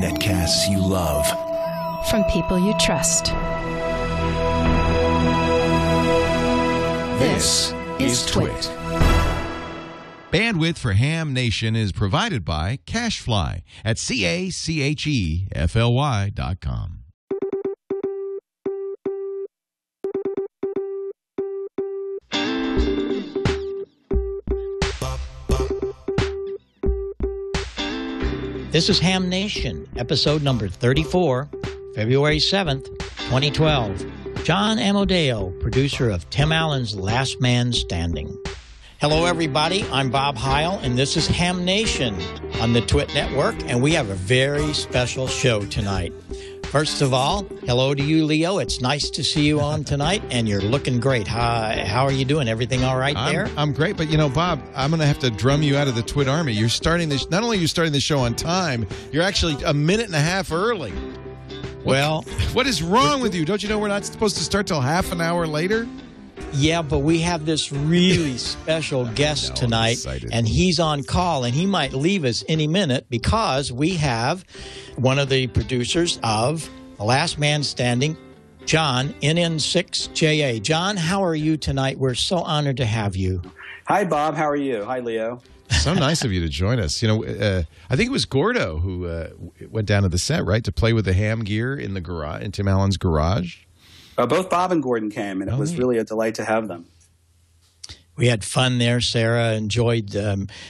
Netcasts you love. From people you trust. This is TWiT. Bandwidth for Ham Nation is provided by Cachefly at CACHEFLY.com. This is Ham Nation, episode number 34, February 7th, 2012. John Amodeo, producer of Tim Allen's Last Man Standing. Hello, everybody. I'm Bob Heil, and this is Ham Nation on the TWiT network, and we have a very special show tonight. First of all, hello to you, Leo. It's nice to see you on tonight, and you're looking great. How are you doing? Everything all right there? I'm great, but Bob, I'm going to have to drum you out of the TWiT army. You're starting this. Not only are you starting the show on time, you're actually a minute and a half early. What is wrong with you? Don't you know we're not supposed to start till half an hour later? Yeah, but we have this really special guest tonight, and he's on call, and he might leave us any minute because we have one of the producers of The Last Man Standing, John, NN6JA. John, how are you tonight? We're so honored to have you. Hi, Bob. How are you? Hi, Leo. So nice of you to join us. I think it was Gordo who went down to the set, right, to play with the ham gear in the garage, in Tim Allen's garage. Both Bob and Gordon came, and it was really a delight to have them. We had fun there. Sarah enjoyed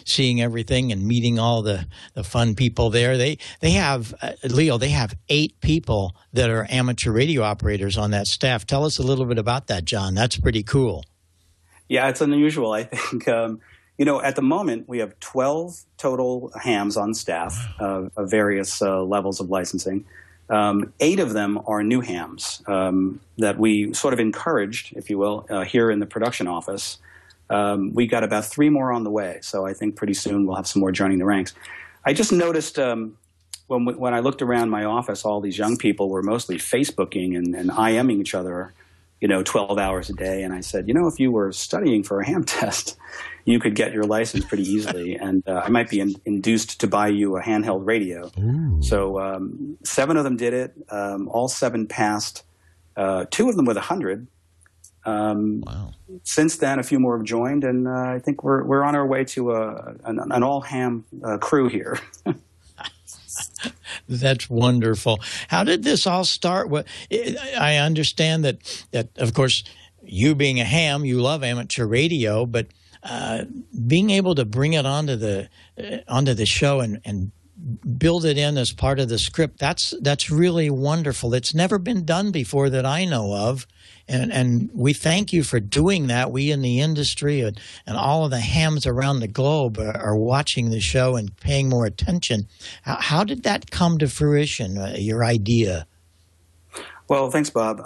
seeing everything and meeting all the fun people there. They have, Leo, they have 8 people that are amateur radio operators on that staff. Tell us a little bit about that, John. That's pretty cool. Yeah, it's unusual, I think. At the moment, we have 12 total hams on staff of various levels of licensing. 8 of them are new hams that we sort of encouraged, if you will, here in the production office. We got about 3 more on the way, so I think pretty soon we'll have some more joining the ranks. I just noticed when I looked around my office, all these young people were mostly Facebooking and IMing each other, 12 hours a day. And I said, if you were studying for a ham test, you could get your license pretty easily. And I might be induced to buy you a handheld radio. Ooh. So 7 of them did it. All 7 passed. 2 of them with 100. Wow. Since then, a few more have joined, and I think we're on our way to an all-ham crew here. That's wonderful. How did this all start? I understand that, of course, you being a ham, you love amateur radio, but being able to bring it onto the show and build it in as part of the script, that's really wonderful. It's never been done before that I know of, and we thank you for doing that. We in the industry and all of the hams around the globe are watching the show and paying more attention. How did that come to fruition, your idea? Well, thanks, Bob.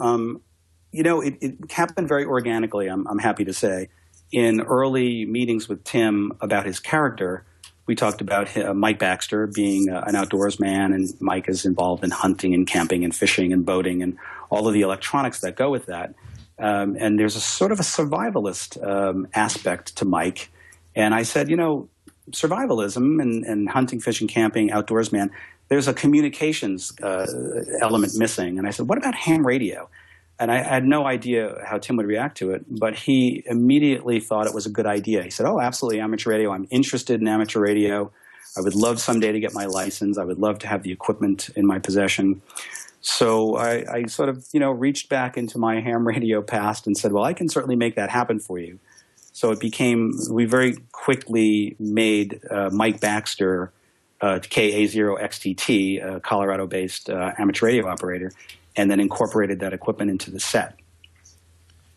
It happened very organically, I'm happy to say. In early meetings with Tim about his character, we talked about Mike Baxter being an outdoors man, and Mike is involved in hunting and camping and fishing and boating and all of the electronics that go with that. And there's a sort of a survivalist aspect to Mike. And I said, survivalism and hunting, fishing, camping, outdoors man, there's a communications element missing. And I said, what about ham radio? And I had no idea how Tim would react to it, but he immediately thought it was a good idea. He said, oh, absolutely, amateur radio. I'm interested in amateur radio. I would love someday to get my license. I would love to have the equipment in my possession. So I sort of, reached back into my ham radio past and said, well, I can certainly make that happen for you. So we very quickly made Mike Baxter, KA0XTT, a Colorado-based amateur radio operator, and then incorporated that equipment into the set.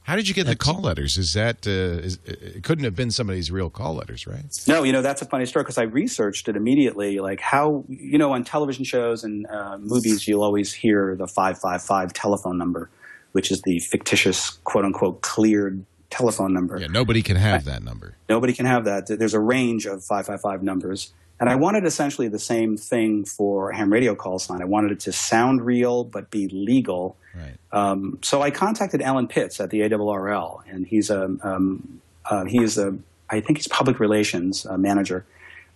How did you get the call letters? It couldn't have been somebody's real call letters, right? No, that's a funny story because I researched it immediately, like how, on television shows and movies, you'll always hear the 555 telephone number, which is the fictitious, quote-unquote, cleared telephone number. Yeah, nobody can have that number. Nobody can have that. There's a range of 555 numbers. And I wanted essentially the same thing for a ham radio call sign. I wanted it to sound real but be legal. Right. So I contacted Alan Pitts at the ARRL, and I think he's public relations manager.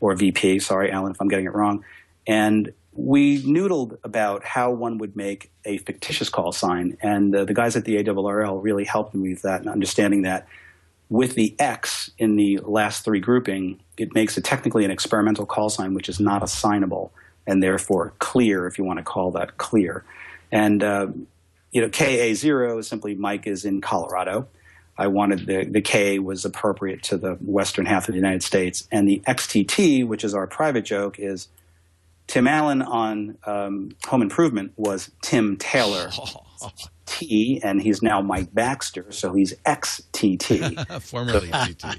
or VP. Sorry, Alan, if I'm getting it wrong. And we noodled about how one would make a fictitious call sign. And the guys at the ARRL really helped me with that and understanding that with the X in the last three grouping, it makes it technically an experimental call sign, which is not assignable and therefore clear, if you want to call that clear. And, KA0 is simply Mike is in Colorado. I wanted the K was appropriate to the western half of the United States. And the XTT, which is our private joke, is Tim Allen on Home Improvement was Tim Taylor. T, and he's now Mike Baxter, so he's XTT. Formerly TT.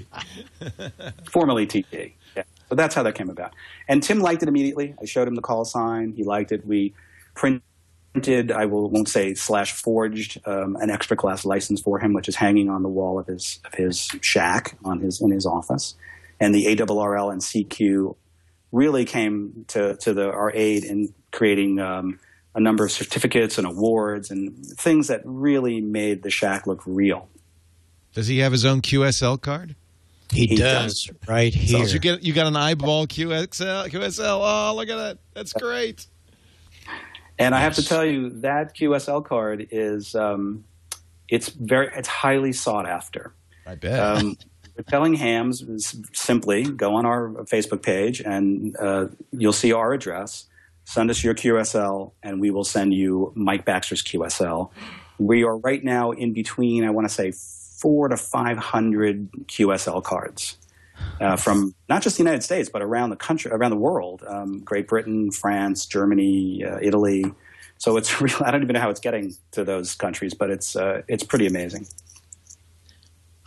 Formerly TT. Yeah. So that's how that came about. And Tim liked it immediately. I showed him the call sign. He liked it. We printed, I won't say /forged, an extra class license for him, which is hanging on the wall of his shack in his office. And the ARRL and CQ really came to our aid in creating a number of certificates and awards and things that really made the shack look real. Does he have his own QSL card? He does right here. So you got an eyeball QSL. Oh, look at that. That's great. And I have to tell you, that QSL card is it's highly sought after. I bet. We're telling hams is simply go on our Facebook page and you'll see our address. Send us your QSL, and we will send you Mike Baxter's QSL. We are right now in between, I want to say, 400 to 500 QSL cards from not just the United States, but around the country, around the world, Great Britain, France, Germany, Italy. So it's real. I don't even know how it's getting to those countries, but it's pretty amazing.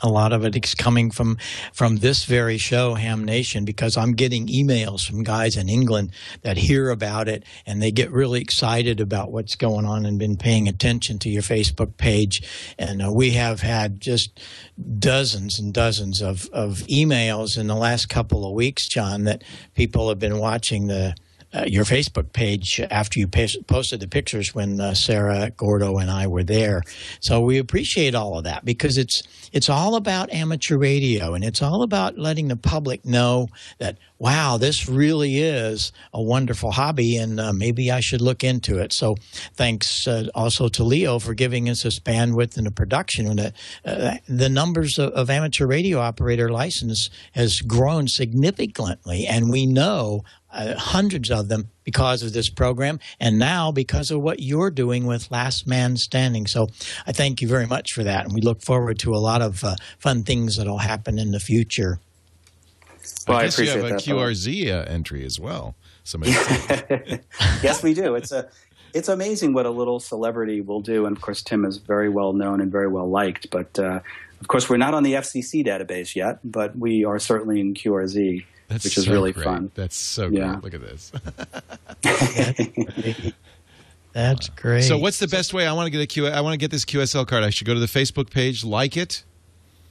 A lot of it is coming from this very show, Ham Nation, because I'm getting emails from guys in England that hear about it and they get really excited about what's going on and been paying attention to your Facebook page. And we have had just dozens and dozens of emails in the last couple of weeks, John, that people have been watching your Facebook page after you posted the pictures when Sarah, Gordo, and I were there. So we appreciate all of that because it's all about amateur radio, and it's all about letting the public know that, wow, this really is a wonderful hobby, and maybe I should look into it. So thanks also to Leo for giving us this bandwidth and the production. The numbers of amateur radio operator license has grown significantly, and we know hundreds of them because of this program, and now because of what you're doing with Last Man Standing. So I thank you very much for that, and we look forward to a lot of fun things that will happen in the future. Well, I guess you have a QRZ entry as well. Yes, we do. It's amazing what a little celebrity will do, and of course Tim is very well known and very well liked, but of course we're not on the FCC database yet, but we are certainly in QRZ. Which is so really great. Fun. That's so great. Look at this. That's great. So what's the best way? I want to get this QSL card. I should go to the Facebook page, like it?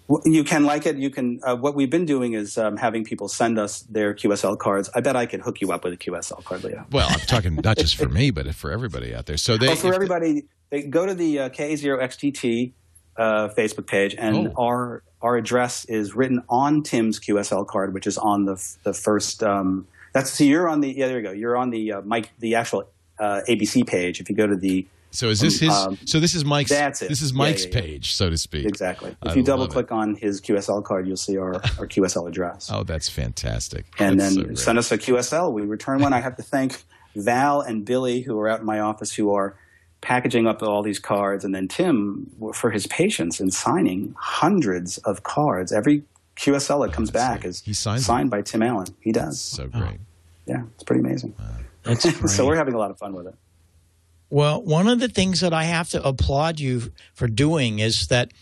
Well, you can like it. You can. What we've been doing is having people send us their QSL cards. I bet I could hook you up with a QSL card, Leo. Well, I'm talking not just for me, but for everybody out there. So everybody, they go to the KA0XTT Facebook page, and our address is written on Tim's QSL card, which is on the first. You're on the there you go. You're on the Mike the actual ABC page. If you go to the. So is this his? So this is Mike's. That's it. This is Mike's page, so to speak. Exactly. If you double click on his QSL card, you'll see our QSL address. Oh, that's fantastic. And then send us a QSL. We return one. I have to thank Val and Billy, who are out in my office, who are packaging up all these cards, and then Tim for his patience in signing hundreds of cards. Every QSL that comes back is signed by Tim Allen. He does. So great. Yeah, it's pretty amazing. That's great. So we're having a lot of fun with it. Well, one of the things that I have to applaud you for doing is that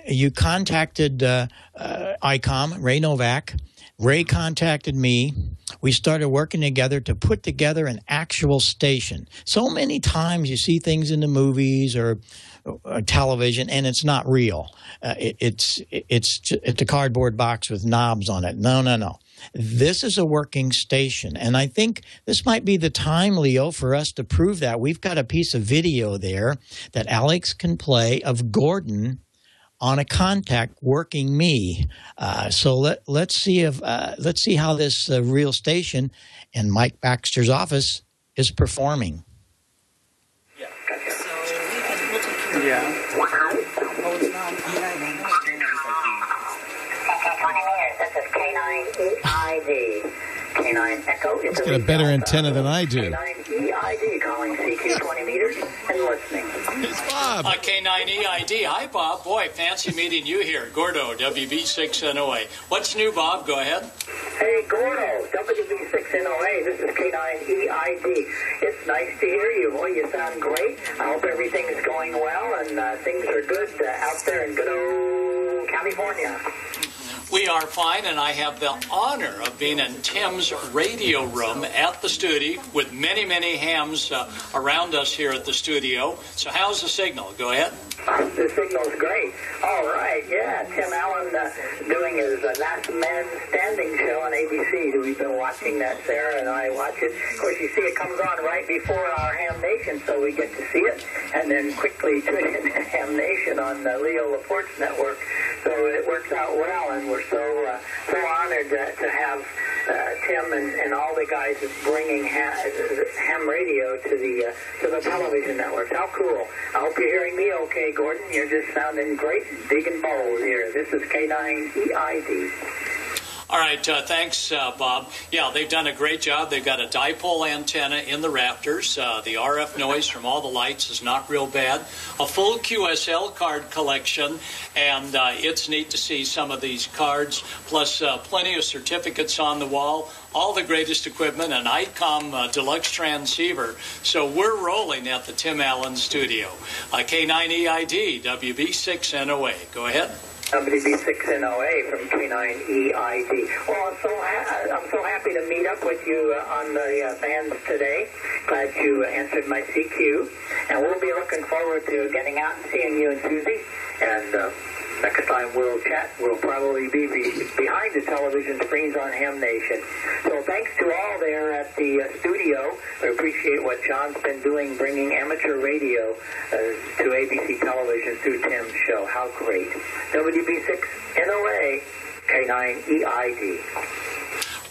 you contacted ICOM, Ray Novak. Ray contacted me. We started working together to put together an actual station. So many times you see things in the movies or television, and it's not real. It's a cardboard box with knobs on it. No. This is a working station, and I think this might be the time, Leo, for us to prove that. We've got a piece of video there that Alex can play of Gordon on a contact working me. So let's see how this real station in Mike Baxter's office is performing. Yeah. This is K9EID. K9 Echo. He's got a better antenna than I do. K9EID calling CQ 20 meters and listening. It's Bob. K9EID. Hi, Bob. Boy, fancy meeting you here. Gordo, WB6NOA. What's new, Bob? Go ahead. Hey, Gordo, WB6NOA. This is K9EID. It's nice to hear you. Boy, you sound great. I hope everything is going well and things are good out there in good old California. We are fine, and I have the honor of being in Tim's radio room at the studio with many, many hams around us here at the studio. So how's the signal? Go ahead. The signal's great. All right, yeah. Tim Allen doing his Last Man Standing show on ABC. We've been watching that, Sarah and I watch it. Of course, you see it comes on right before our Ham Nation, so we get to see it, and then quickly tune in to Ham Nation on Leo Laporte's network. So it works out well, and we're so honored to have Tim and all the guys bringing ham radio to the television networks. How cool! I hope you're hearing me okay, Gordon. You're just sounding great, big and bold here. This is K9EID. All right, thanks, Bob. Yeah, they've done a great job. They've got a dipole antenna in the rafters. The RF noise from all the lights is not real bad. A full QSL card collection, and it's neat to see some of these cards, plus plenty of certificates on the wall. All the greatest equipment, an ICOM deluxe transceiver. So we're rolling at the Tim Allen studio. K9EID, WB6NOA. Go ahead. WB6NOA from K9EID. Well, I'm so happy to meet up with you on the bands today. Glad you answered my CQ. And we'll be looking forward to getting out and seeing you and Susie. And next time we'll chat, we'll probably be behind the television screens on Ham Nation. So thanks to all there at the studio. I appreciate what John's been doing, bringing amateur radio to ABC television through Tim's show. How great. WB6NOA, K9EID.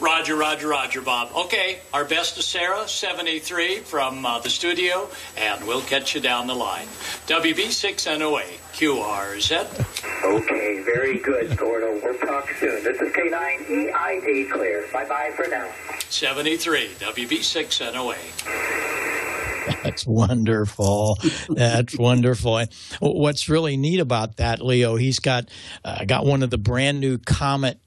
Roger, Roger, Roger, Bob. Okay, our best to Sarah, 73 from the studio, and we'll catch you down the line. WB6NOA, QRZ. Okay, very good, Gordo. We'll talk soon. This is K9EID clear. Bye-bye for now. 73, WB6NOA. That's wonderful. That's wonderful. And what's really neat about that, Leo, he's got one of the brand new Comet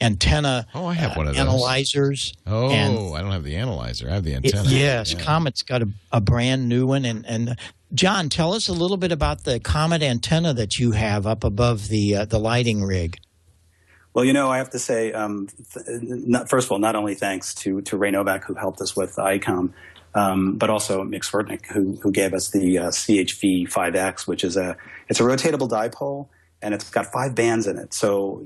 antenna I have one of those. analyzers. Oh, I don't have the analyzer. I have the antenna. Yes, yeah. Comet's got a brand new one. And John, tell us a little bit about the Comet antenna that you have up above the lighting rig. Well, I have to say, first of all, not only thanks to Ray Novak, who helped us with ICOM, but also Mick Svertnick, who gave us the CHV5X, which is it's a rotatable dipole, and it's got 5 bands in it. So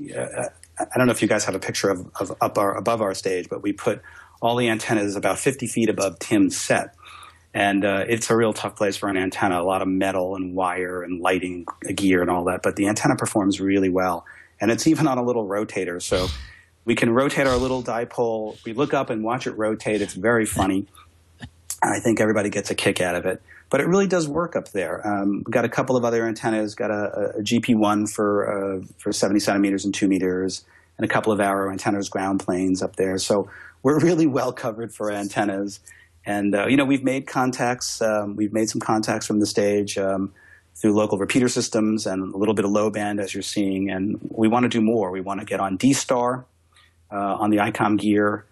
I don't know if you guys have a picture of above our stage, but we put all the antennas about 50 feet above Tim's set. And it's a real tough place for an antenna, a lot of metal and wire and lighting gear and all that. But the antenna performs really well. And it's even on a little rotator. So we can rotate our little dipole. We look up and watch it rotate. It's very funny. I think everybody gets a kick out of it. But it really does work up there. We've got a couple of other antennas, got a GP1 for 70 centimeters and 2 meters, and a couple of Arrow antennas, ground planes up there. So we're really well covered for antennas. And, we've made contacts. We've made some contacts from the stage through local repeater systems and a little bit of low band, as you're seeing. And we want to do more. We want to get on D-Star on the ICOM gear.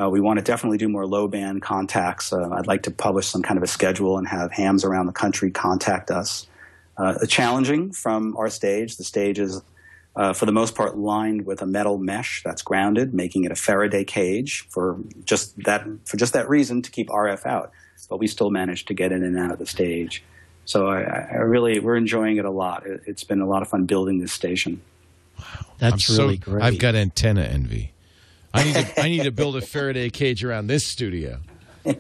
We want to definitely do more low-band contacts. I'd like to publish some kind of a schedule and have hams around the country contact us. Challenging from our stage. The stage is, for the most part, lined with a metal mesh that's grounded, making it a Faraday cage for just that reason, to keep RF out. But we still manage to get in and out of the stage. So we're enjoying it a lot. It's been a lot of fun building this station. Wow, that's really great. I've got antenna envy. I need to build a Faraday cage around this studio. It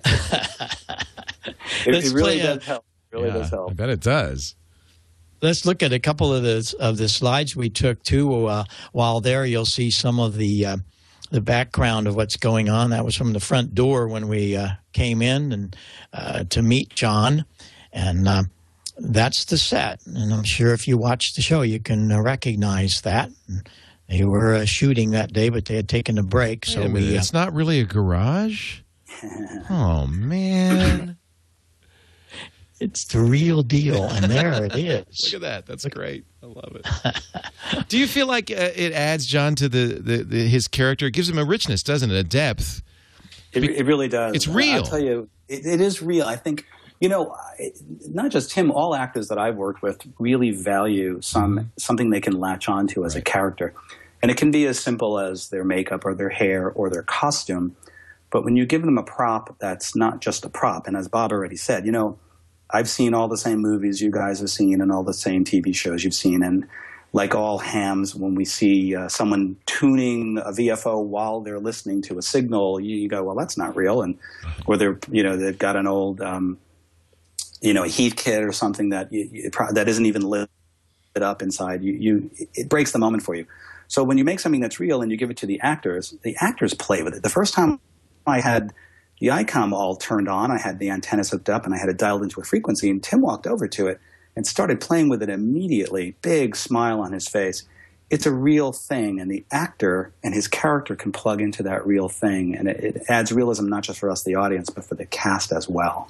really does help. It really does help. I bet it does. Let's look at a couple of the slides we took too. While there, you'll see some of the background of what's going on. That was from the front door when we came in and to meet John, and that's the set. And I'm sure if you watch the show, you can recognize that. They were shooting that day, but they had taken a break. Wait a minute, it's not really a garage? Oh, man. It's the real deal, and there it is. Look at that. That's great. I love it. Do you feel like it adds John to his character? It gives him a richness, doesn't it? A depth. It really does. It's real. I'll tell you, it is real. I think, not just him, all actors that I've worked with really value something they can latch onto as a character. And it can be as simple as their makeup or their hair or their costume. But when you give them a prop that's not just a prop, and as Bob already said, I've seen all the same movies you guys have seen and all the same TV shows you've seen. And like all hams, when we see someone tuning a VFO while they're listening to a signal, you go, well, that's not real. And or they've got an old, heat kit or something that that isn't even lit up inside. It breaks the moment for you. So when you make something that's real and you give it to the actors play with it. The first time I had the ICOM all turned on, I had the antennas hooked up, and I had it dialed into a frequency, and Tim walked over to it and started playing with it immediately, big smile on his face. It's a real thing, and the actor and his character can plug into that real thing, and it adds realism not just for us, the audience, but for the cast as well.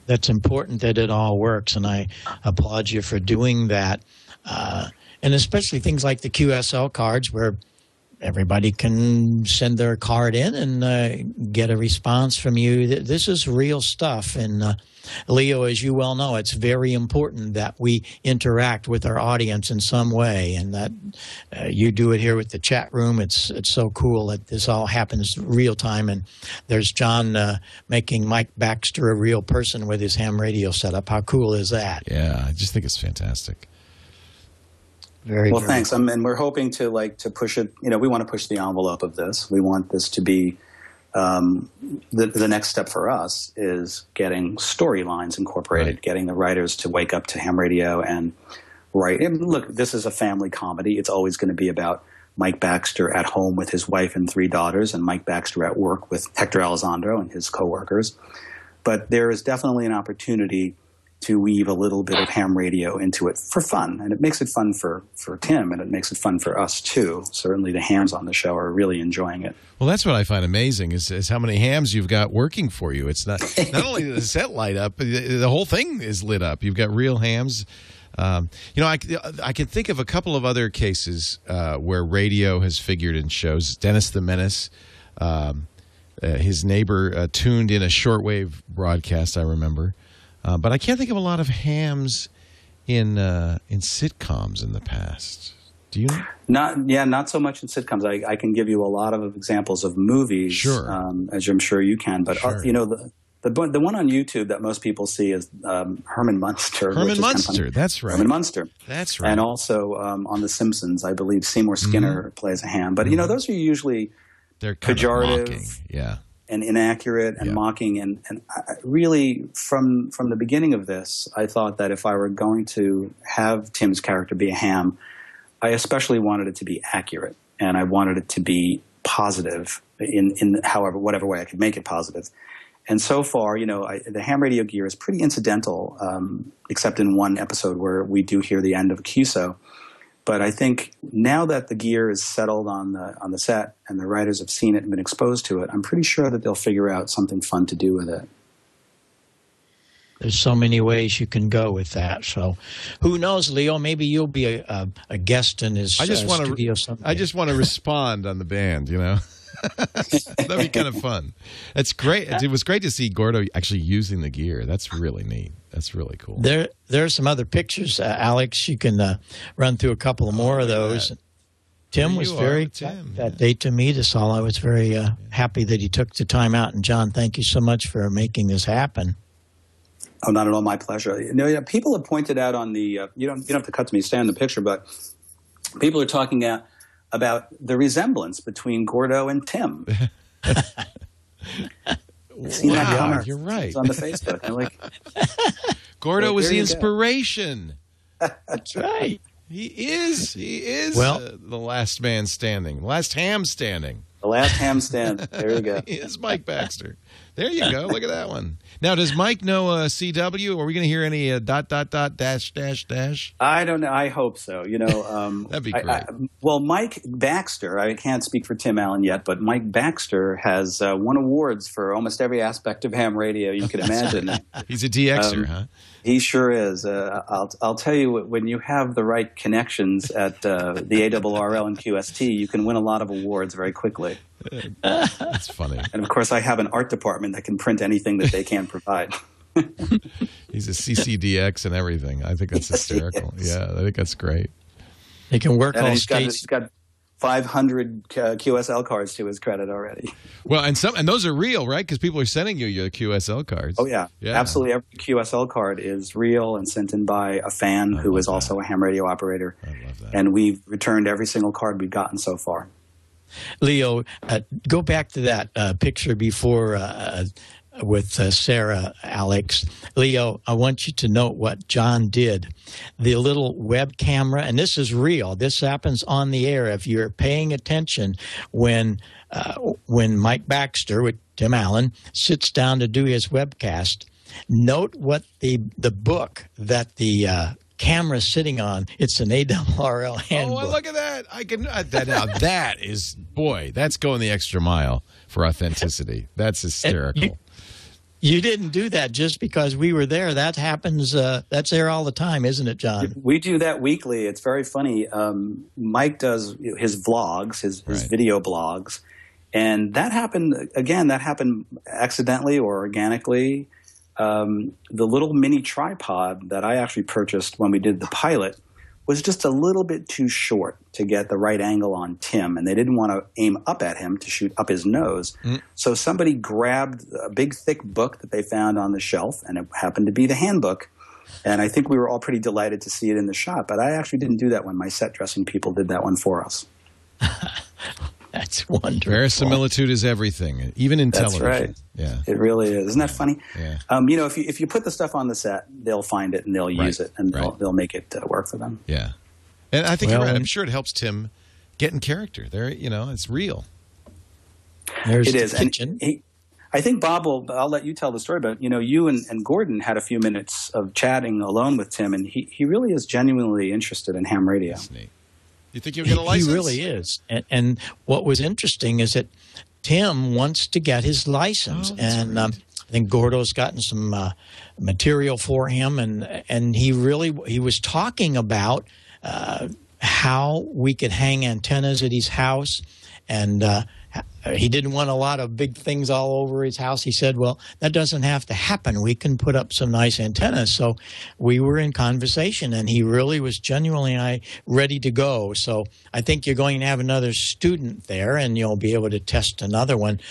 That's important that it all works, and I applaud you for doing that. And especially things like the QSL cards where everybody can send their card in and get a response from you. This is real stuff. And Leo, as you well know, it's very important that we interact with our audience in some way, and that you do it here with the chat room. It's so cool that this all happens real time. And there's John making Mike Baxter a real person with his ham radio setup. How cool is that? Yeah, I just think it's fantastic. Well, thanks. And we're hoping to push it. We want to push the envelope of this. We want this to be the next step for us is getting storylines incorporated, getting the writers to wake up to ham radio and write. And look, this is a family comedy. It's always going to be about Mike Baxter at home with his wife and 3 daughters, and Mike Baxter at work with Hector Alessandro and his coworkers. But there is definitely an opportunity to weave a little bit of ham radio into it for fun. And it makes it fun for Tim, and it makes it fun for us, too. Certainly the hams on the show are really enjoying it. Well, that's what I find amazing is how many hams you've got working for you. It's not only the set light up, the whole thing is lit up. You've got real hams. I can think of a couple of other cases where radio has figured in shows. Dennis the Menace, his neighbor tuned in a shortwave broadcast, I remember. But I can't think of a lot of hams in sitcoms in the past. Do you? Not so much in sitcoms. I can give you a lot of examples of movies, sure, as I'm sure you can. But sure. The one on YouTube that most people see is Herman Munster. Herman Munster, that's right. Herman Munster, that's right. And also on The Simpsons, I believe Seymour Skinner plays a ham. But those are usually they're kind pejorative, of mocking. Yeah. And inaccurate and mocking. And I really, from the beginning of this, I thought that if I were going to have Tim's character be a ham, I especially wanted it to be accurate. And I wanted it to be positive in whatever way I could make it positive. And so far, the ham radio gear is pretty incidental, except in one episode where we do hear the end of a QSO. But I think now that the gear is settled on the set and the writers have seen it and been exposed to it, I'm pretty sure that they'll figure out something fun to do with it. There's so many ways you can go with that. So who knows, Leo, maybe you'll be a guest in his studio someday. I just want to respond on the band, That'd be kind of fun. That's great. It was great to see Gordo actually using the gear. That's really neat. That's really cool. There are some other pictures, Alex. You can run through a couple more of those. Tim was very that day to meet us all. I was very happy that he took the time out. And John, thank you so much for making this happen. Oh, not at all. My pleasure. People have pointed out on the you don't have to cut to me, stay in the picture, but people are talking about the resemblance between Gordo and Tim. Wow, you're right. It's on the Facebook. I'm like, Gordo was there the you go. inspiration. That's right. He is Well- the last man standing, last ham standing. The last ham stand. There you go. He is Mike Baxter. There you go. Look at that one. Now, does Mike know CW? Are we going to hear any ... dash? I don't know. I hope so. You know, That'd be great. Well, Mike Baxter, I can't speak for Tim Allen yet, but Mike Baxter has won awards for almost every aspect of ham radio you could imagine. He's a DXer, huh? He sure is. I'll tell you, when you have the right connections at the ARRL and QST, you can win a lot of awards very quickly. That's funny. And of course, I have an art department that can print anything that they can provide. He's a CCDX and everything. I think that's hysterical. Yeah, I think that's great. They can work And all he's states. got 500 QSL cards to his credit already. Well, and those are real, right? Because people are sending you your QSL cards. Oh, yeah. Absolutely. Every QSL card is real and sent in by a fan who is also a ham radio operator. I love that. And we've returned every single card we've gotten so far. Leo, go back to that picture before with Sarah, Alex. Leo, I want you to note what John did. The little web camera, and this is real. This happens on the air. If you're paying attention, when Mike Baxter with Tim Allen sits down to do his webcast, note what the book that the camera's sitting on. It's an ARRL handbook. Oh, look at that! I can now. That is, boy, that's going the extra mile for authenticity. That's hysterical. You didn't do that just because we were there. That happens. That's there all the time, isn't it, John? We do that weekly. It's very funny. Mike does his vlogs, his video blogs, and that happened again. That happened accidentally or organically. The little mini tripod that I actually purchased when we did the pilot was just a little bit too short to get the right angle on Tim, and they didn't want to aim up at him to shoot up his nose. So somebody grabbed a big, thick book that they found on the shelf, and it happened to be the handbook. And I think we were all pretty delighted to see it in the shot, but I actually didn't do that one. My set dressing people did that one for us. That's wonderful. Verisimilitude is everything, even in television. That's right. Yeah, it really is. Isn't that funny? Yeah. You know, if you put the stuff on the set, they'll find it and they'll use it, and they'll make it work for them. Yeah, and I think you're right. I'm sure it helps Tim get in character. There, you know, it's real. There's it is. The kitchen. And I think Bob I'll let you tell the story, but you know, you and Gordon had a few minutes of chatting alone with Tim, and he really is genuinely interested in ham radio. That's neat. You think you'll get a license? He really is. And what was interesting is that Tim wants to get his license. And I think Gordo's gotten some material for him. And he was talking about how we could hang antennas at his house. And he didn't want a lot of big things all over his house. He said, well, that doesn't have to happen. We can put up some nice antennas. So we were in conversation, and he really was genuinely ready to go. So I think you're going to have another student there, and you'll be able to test another one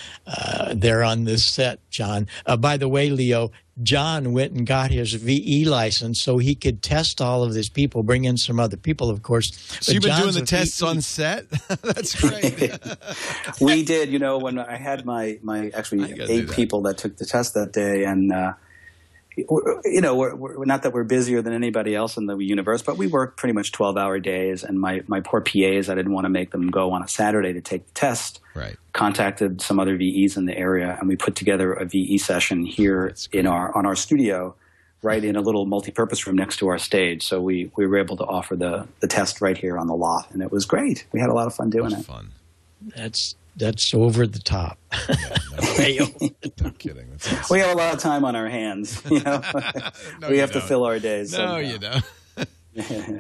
there on this set, John. By the way, Leo, John went and got his VE license so he could test all of these people, bring in some other people, of course. So you've been doing the tests on set? That's great. We did. You know, when I had my actually 8 people that took the test that day, and you know, we're not that we're busier than anybody else in the universe, but we work pretty much 12-hour days, and my poor PAs, I didn't want to make them go on a Saturday to take the test. Right. Contacted some other VEs in the area, and we put together a VE session here on our studio, right in a little multi-purpose room next to our stage. So we were able to offer the test right here on the lot, and it was great. We had a lot of fun doing it. Fun. That's over the top. Yeah, no kidding. That's awesome. We have a lot of time on our hands. You know, we have to fill our days. No, somehow. you don't.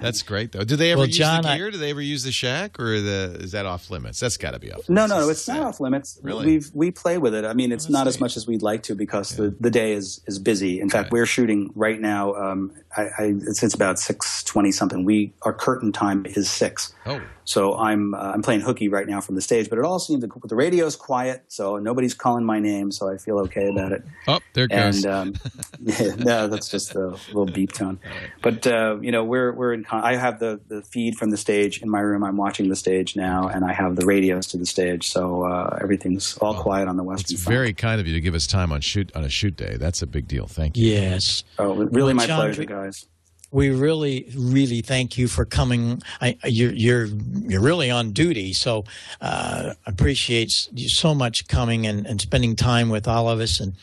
That's great, though. Do they ever use John, the gear? Do they ever use the shack, or is that off limits? That's got to be off No, limits. it's not off limits. Really? We play with it. I mean, it's not as much as we'd like to because the day is busy. In fact, we're shooting right now. It's about 6:20 something. Our curtain time is 6. Oh. So I'm playing hooky right now from the stage, but it all seems the radio's quiet, so nobody's calling my name, so I feel okay about it. Oh, there it goes. And no, that's just a little beep tone. But we're in. I have the feed from the stage in my room. I'm watching the stage now, and I have the radios to the stage, so everything's all quiet on the Western It's front. very kind of you to give us time on a shoot day. That's a big deal. Thank you. Yes. Oh, really, my John, pleasure, guys. We really, really thank you for coming. You're really on duty, so appreciate you so much coming and spending time with all of us, and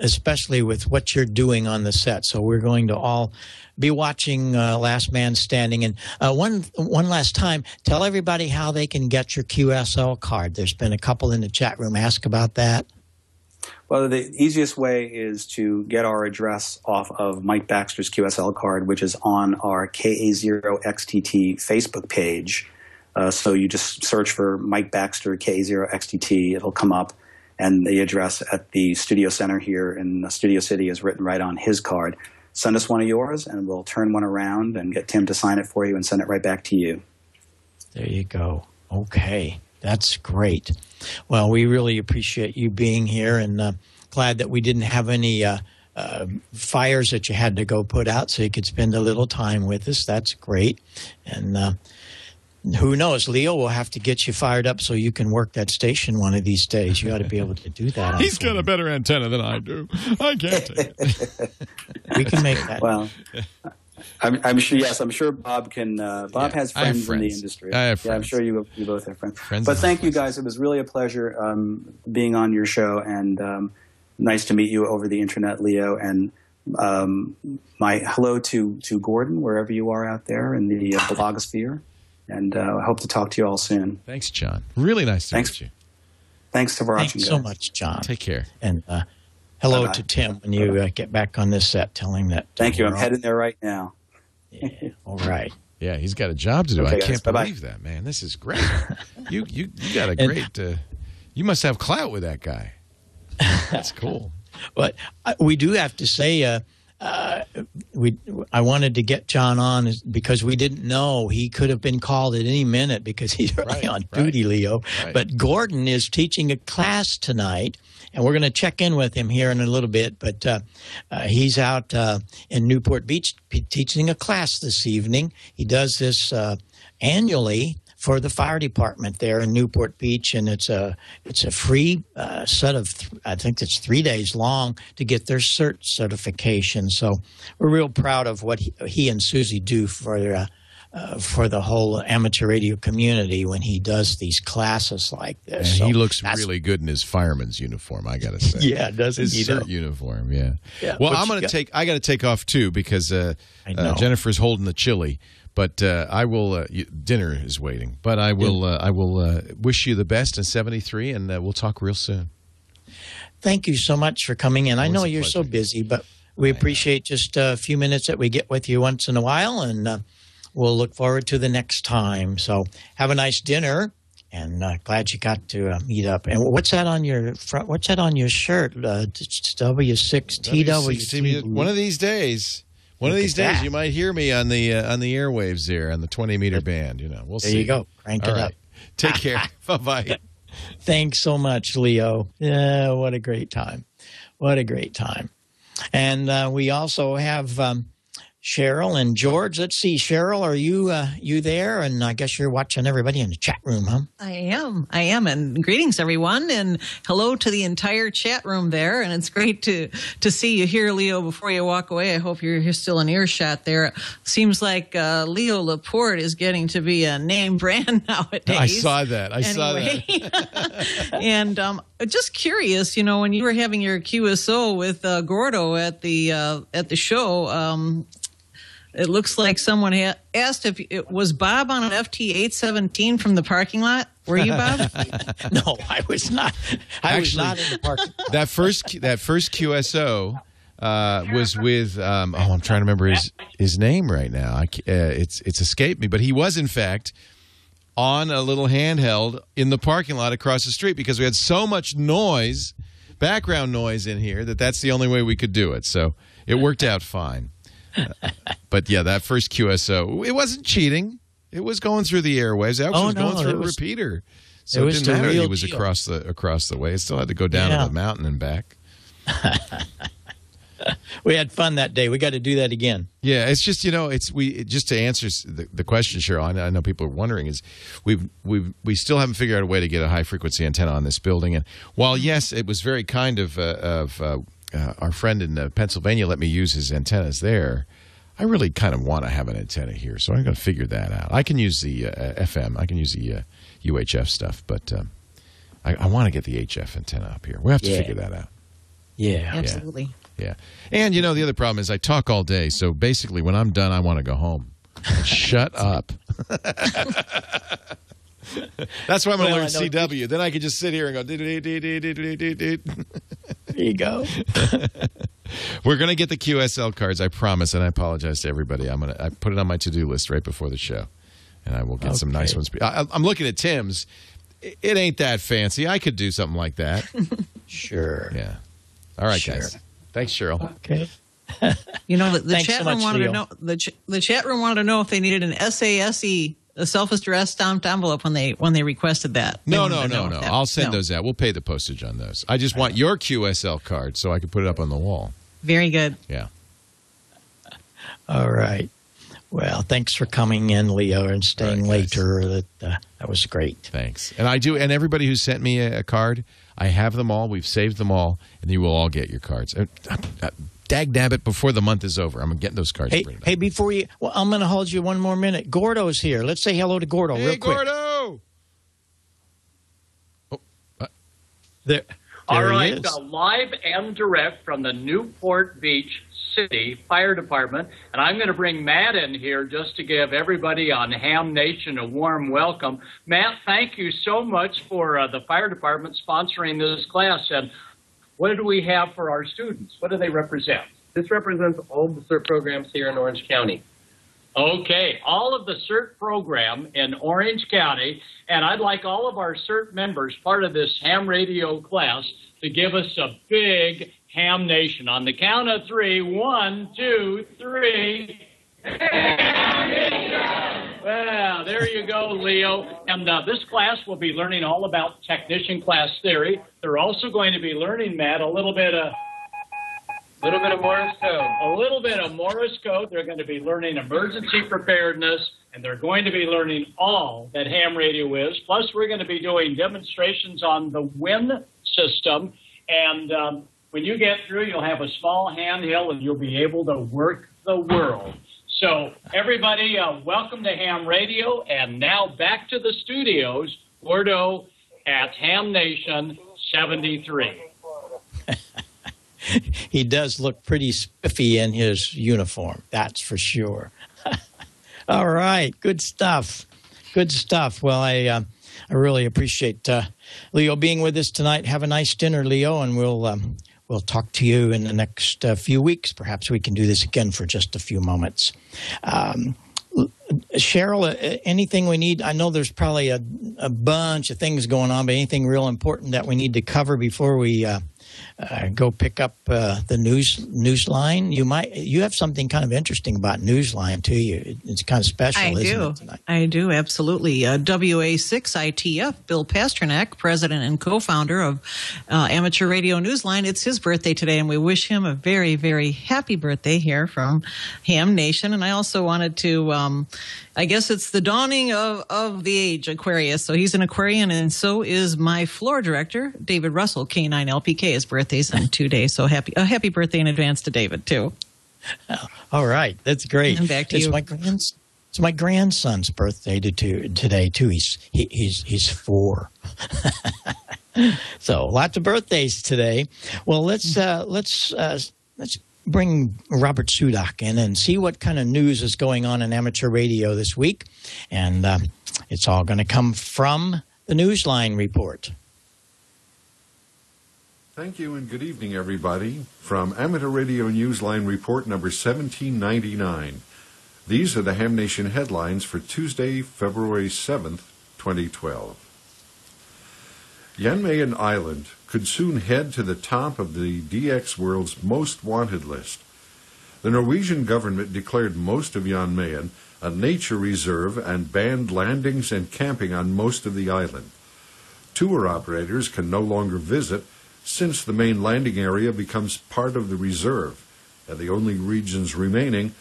especially with what you're doing on the set. So we're going to all be watching Last Man Standing. And one last time, tell everybody how they can get your QSL card. There's been a couple in the chat room ask about that. Well, the easiest way is to get our address off of Mike Baxter's QSL card, which is on our KA0XTT Facebook page. So you just search for Mike Baxter KA0XTT. It'll come up, and the address at the studio center here in Studio City is written right on his card. Send us one of yours, and we'll turn one around and get Tim to sign it for you and send it right back to you. There you go. Okay. That's great. Well, we really appreciate you being here, and glad that we didn't have any fires that you had to go put out, so you could spend a little time with us. That's great. And who knows, Leo, we'll have to get you fired up so you can work that station one of these days. You ought to be able to do that. He's got a better antenna than I do. I can't take it. We can make that. Well, I'm sure. Yes, I'm sure Bob can. Bob has friends in the industry. I have friends. Yeah, I'm sure you both have friends. Friends but and thank you friends. guys. It was really a pleasure being on your show, and nice to meet you over the internet, Leo. And my hello to Gordon, wherever you are out there in the blogosphere. And I hope to talk to you all soon. Thanks, John. Really nice to meet you. Thanks for watching. Thanks so much, John. Take care. And hello Bye-bye. to Tim when you get back on this set. Tell him that. Thank you. I'm heading there right now. Yeah. All right. Yeah, he's got a job to do. Okay, I guys. can't Bye-bye. believe that, man. This is great. You got a great. You must have clout with that guy. That's cool. But we do have to say, I wanted to get John on because we didn't know he could have been called at any minute because he's really on duty, Leo. Right. But Gordon is teaching a class tonight, and we're going to check in with him here in a little bit. But he's out in Newport Beach teaching a class this evening. He does this annually for the fire department there in Newport Beach, and it's a free set of I think it's 3 days long to get their CERT certification. So we're real proud of what he and Susie do for the whole amateur radio community when he does these classes like this. And so he looks really good in his fireman's uniform, I got to say. Yeah, doesn't his he? CERT uniform, yeah. Well, but I'm going to take. I got to take off too because Jennifer's holding the chili. But I will. Dinner is waiting. But I will. I will wish you the best in 73, and we'll talk real soon. Thank you so much for coming in. I know you're so busy, but we appreciate just a few minutes that we get with you once in a while, and we'll look forward to the next time. So have a nice dinner, and glad you got to meet up. And what's that on your front? What's that on your shirt? It's W6TW. One of these days. One of these days, you might hear me on the airwaves there on the 20-meter band. We'll see. There you go. Crank it up. Take care. Bye-bye. Thanks so much, Leo. Yeah, what a great time. What a great time. And we also have Cheryl and George. Let's see, Cheryl, are you there? And I guess you're watching everybody in the chat room, huh? I am. And greetings, everyone, and hello to the entire chat room there. And it's great to see you here, Leo. Before you walk away, I hope you're still in earshot there. Seems like Leo Laporte is getting to be a name brand nowadays. I saw that. I saw that. And just curious, when you were having your QSO with Gordo at the show. It looks like someone asked if it was Bob on an FT817 from the parking lot. Were you, Bob? No, I was not. I was not in the parking lot. That first QSO was with I'm trying to remember his name right now. It's escaped me, but he was in fact on a little handheld in the parking lot across the street because we had so much noise, background noise in here that's the only way we could do it. So it worked out fine. But yeah, that first QSO, it wasn't cheating. It was going through the airwaves. It was going through a repeater. So it didn't matter he was across the way. It still had to go down to the mountain and back. We had fun that day. We got to do that again. Yeah, it's just just to answer the question, Cheryl. I know people are wondering is we still haven't figured out a way to get a high frequency antenna on this building. And while yes, it was very kind of our friend in Pennsylvania let me use his antennas there, I really kind of want to have an antenna here, so I'm going to figure that out. I can use the FM, I can use the UHF stuff, but I want to get the HF antenna up here. We have to figure that out. Yeah, absolutely. Yeah. And, the other problem is I talk all day, so basically when I'm done, I want to go home. Shut up. That's why I'm going to learn CW. Then I can just sit here and go, There you go. We're going to get the QSL cards, I promise, and I apologize to everybody. I put it on my to-do list right before the show, and I will get some nice ones. I'm looking at Tim's. It ain't that fancy. I could do something like that. Sure. Yeah. All right, guys. Thanks, Cheryl. Okay. The chat room wanted to know. The chat room wanted to know if they needed an SASE, a self-addressed stamped envelope when they requested that. No. I'll send those out. We'll pay the postage on those. I just want your QSL card so I can put it up on the wall. Very good. Yeah. All right. Well, thanks for coming in, Leo, and staying later. That was great. Thanks. And and everybody who sent me a card, I have them all. We've saved them all, and you will all get your cards. Dag nabbit, before the month is over, I'm getting those cards. Hey, before you, I'm going to hold you one more minute. Gordo's here. Let's say hello to Gordo real quick. Hey, Gordo! There All right, he is. Live and direct from the Newport Beach City Fire Department, and I'm going to bring Matt in here just to give everybody on Ham Nation a warm welcome. Matt, thank you so much for the fire department sponsoring this class. And what do we have for our students? What do they represent? This represents all the CERT programs here in Orange County. Okay, all of the CERT program in Orange County, and I'd like all of our CERT members, part of this ham radio class, to give us a big Ham Nation. On the count of 3, 1, 2, 3. Ham Nation! Well, there you go, Leo. And this class will be learning all about technician class theory. They're also going to be learning, Matt, a little bit of Morse code. A little bit of Morse code. They're going to be learning emergency preparedness, and they're going to be learning all that ham radio is. Plus, we're going to be doing demonstrations on the WIN system. And when you get through, you'll have a small handheld, and you'll be able to work the world. So, everybody, welcome to Ham Radio. And now back to the studios, Gordo at Ham Nation 73. He does look pretty spiffy in his uniform, that's for sure. All right, good stuff. Good stuff. Well, I really appreciate Leo being with us tonight. Have a nice dinner, Leo, and we'll talk to you in the next few weeks. Perhaps we can do this again for just a few moments. Cheryl, anything we need? I know there's probably a bunch of things going on, but anything real important that we need to cover before we go pick up the newsline? You have something kind of interesting about Newsline too. It's kind of special, isn't it, tonight? I do, absolutely. WA6ITF, Bill Pasternak, president and co-founder of Amateur Radio Newsline. It's his birthday today, and we wish him a very, very happy birthday here from Ham Nation. And I also wanted to, I guess it's the dawning of the age, Aquarius. So he's an Aquarian, and so is my floor director, David Russell, K9LPK. His birthday's in 2 days, so happy birthday in advance to David, too. All right, that's great. And back to you. It's my grandson's birthday today, too. He's 4. So lots of birthdays today. Well, let's bring Robert Sudak in and see what kind of news is going on in amateur radio this week. And it's all going to come from the Newsline report. Thank you and good evening, everybody. From Amateur Radio Newsline Report number 1799. These are the Ham Nation headlines for Tuesday, February 7th, 2012. Jan Mayen Island could soon head to the top of the DX World's Most Wanted list. The Norwegian government declared most of Jan Mayen a nature reserve, and banned landings and camping on most of the island. Tour operators can no longer visit since the main landing area becomes part of the reserve, and the only regions remaining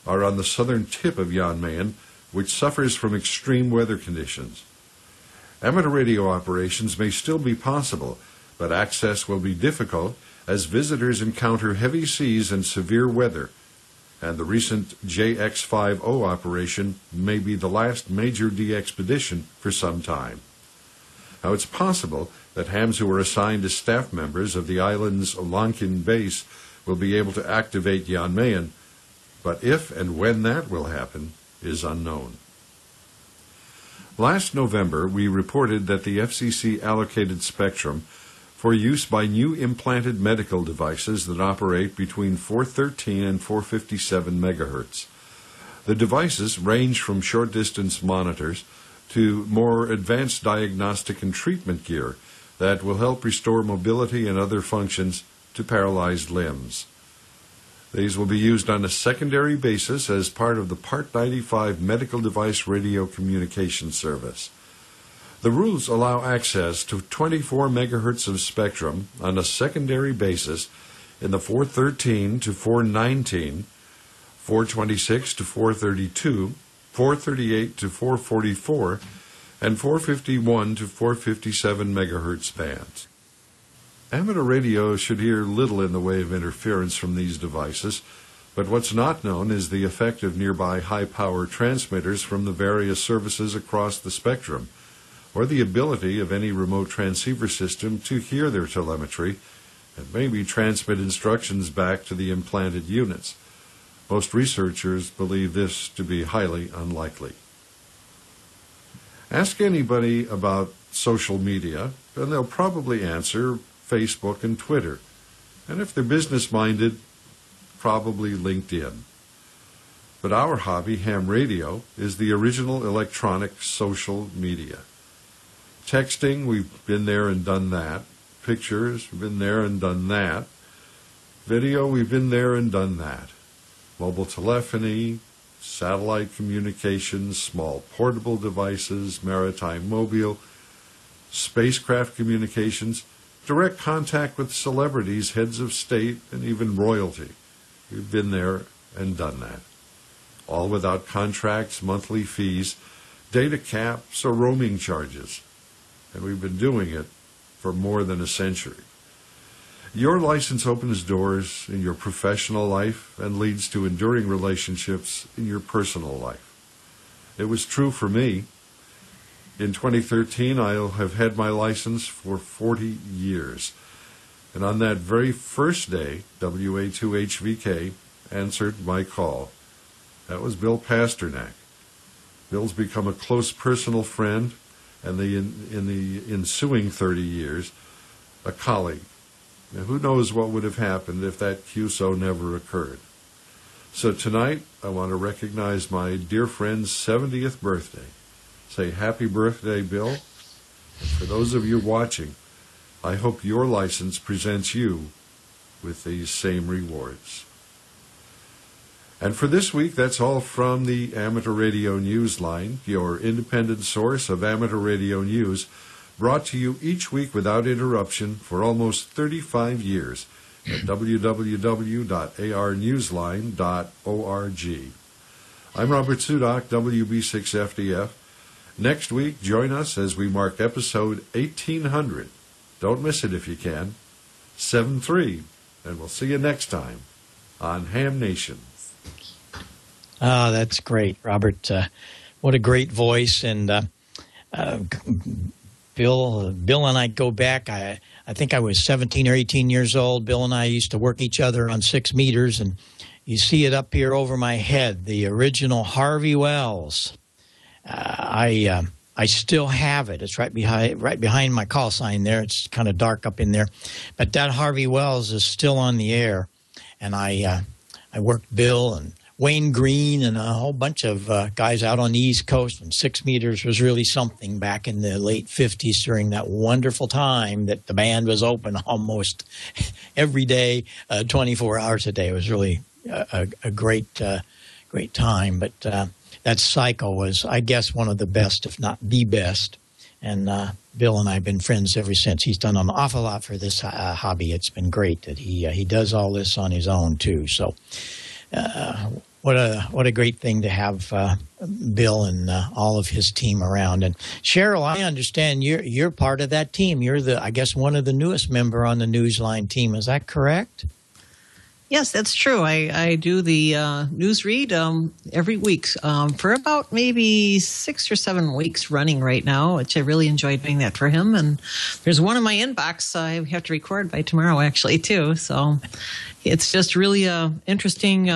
are on the southern tip of Jan Mayen, which suffers from extreme weather conditions. Amateur radio operations may still be possible, but access will be difficult as visitors encounter heavy seas and severe weather, and the recent JX50 operation may be the last major de-expedition for some time. Now, it's possible that hams who are assigned as staff members of the island's Lankin base will be able to activate Jan Mayen, but if and when that will happen is unknown. Last November, we reported that the FCC allocated spectrum for use by new implanted medical devices that operate between 413 and 457 megahertz. The devices range from short-distance monitors to more advanced diagnostic and treatment gear that will help restore mobility and other functions to paralyzed limbs. These will be used on a secondary basis as part of the Part 95 Medical Device Radio Communication Service. The rules allow access to 24 megahertz of spectrum on a secondary basis in the 413 to 419, 426 to 432, 438 to 444, and 451 to 457 megahertz bands. Amateur radio should hear little in the way of interference from these devices, but what's not known is the effect of nearby high-power transmitters from the various services across the spectrum, or the ability of any remote transceiver system to hear their telemetry and maybe transmit instructions back to the implanted units. Most researchers believe this to be highly unlikely. Ask anybody about social media, and they'll probably answer Facebook and Twitter, and if they're business-minded, probably LinkedIn. But our hobby, ham radio, is the original electronic social media. Texting, we've been there and done that. Pictures, we've been there and done that. Video, we've been there and done that. Mobile telephony, satellite communications, small portable devices, maritime mobile, spacecraft communications, direct contact with celebrities, heads of state, and even royalty. We've been there and done that. All without contracts, monthly fees, data caps, or roaming charges. And we've been doing it for more than a century. Your license opens doors in your professional life and leads to enduring relationships in your personal life. It was true for me. In 2013, I'll have had my license for 40 years. And on that very first day, WA2HVK answered my call. That was Bill Pasternak. Bill's become a close personal friend, and in the ensuing 30 years, a colleague. Now, who knows what would have happened if that QSO never occurred. So tonight, I want to recognize my dear friend's 70th birthday. Say happy birthday, Bill. And for those of you watching, I hope your license presents you with these same rewards. And for this week, that's all from the Amateur Radio Newsline, your independent source of amateur radio news, brought to you each week without interruption for almost 35 years at www.arnewsline.org. I'm Robert Sudak, WB6FDF. Next week, join us as we mark episode 1800. Don't miss it if you can. 7-3, and we'll see you next time on Ham Nation. Oh, that's great, Robert. What a great voice. And Bill and I go back. I think I was 17 or 18 years old. Bill and I used to work each other on 6 meters, and you see it up here over my head, the original Harvey Wells. I still have it. It's right behind my call sign there. It's kind of dark up in there, but that Harvey Wells is still on the air. And I worked Bill and Wayne Green and a whole bunch of guys out on the East Coast. And 6 meters was really something back in the late 50s during that wonderful time that the band was open almost every day, 24 hours a day. It was really a great time. But that cycle was, I guess, one of the best, if not the best. And Bill and I have been friends ever since. He's done an awful lot for this hobby. It's been great that he does all this on his own too. So, what a great thing to have Bill and all of his team around. And Cheryl, I understand you're part of that team. You're I guess one of the newest member on the Newsline team. Is that correct? Yes, that's true. I do the newsread every week for about maybe 6 or 7 weeks running right now, which I really enjoy doing that for him. And there's one in my inbox I have to record by tomorrow, actually, too. So it's just really interesting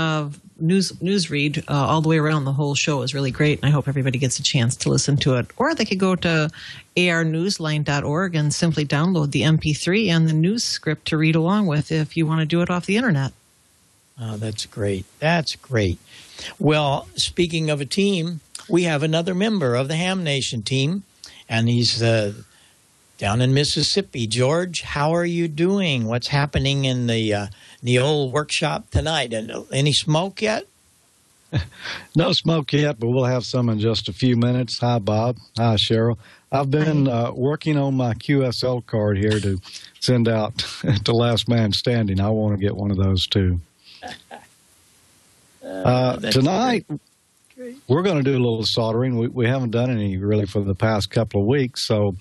newsread all the way around. The whole show is really great, and I hope everybody gets a chance to listen to it. Or they could go to arnewsline.org and simply download the MP3 and the news script to read along with if you want to do it off the internet. Oh, that's great. That's great. Well, speaking of a team, we have another member of the Ham Nation team, and he's down in Mississippi. George, how are you doing? What's happening in the old workshop tonight? Any smoke yet? No smoke yet, but we'll have some in just a few minutes. Hi, Bob. Hi, Cheryl. I've been working on my QSL card here to send out to Last Man Standing. I want to get one of those, too. Tonight, we're going to do a little soldering. We haven't done any really for the past couple of weeks, so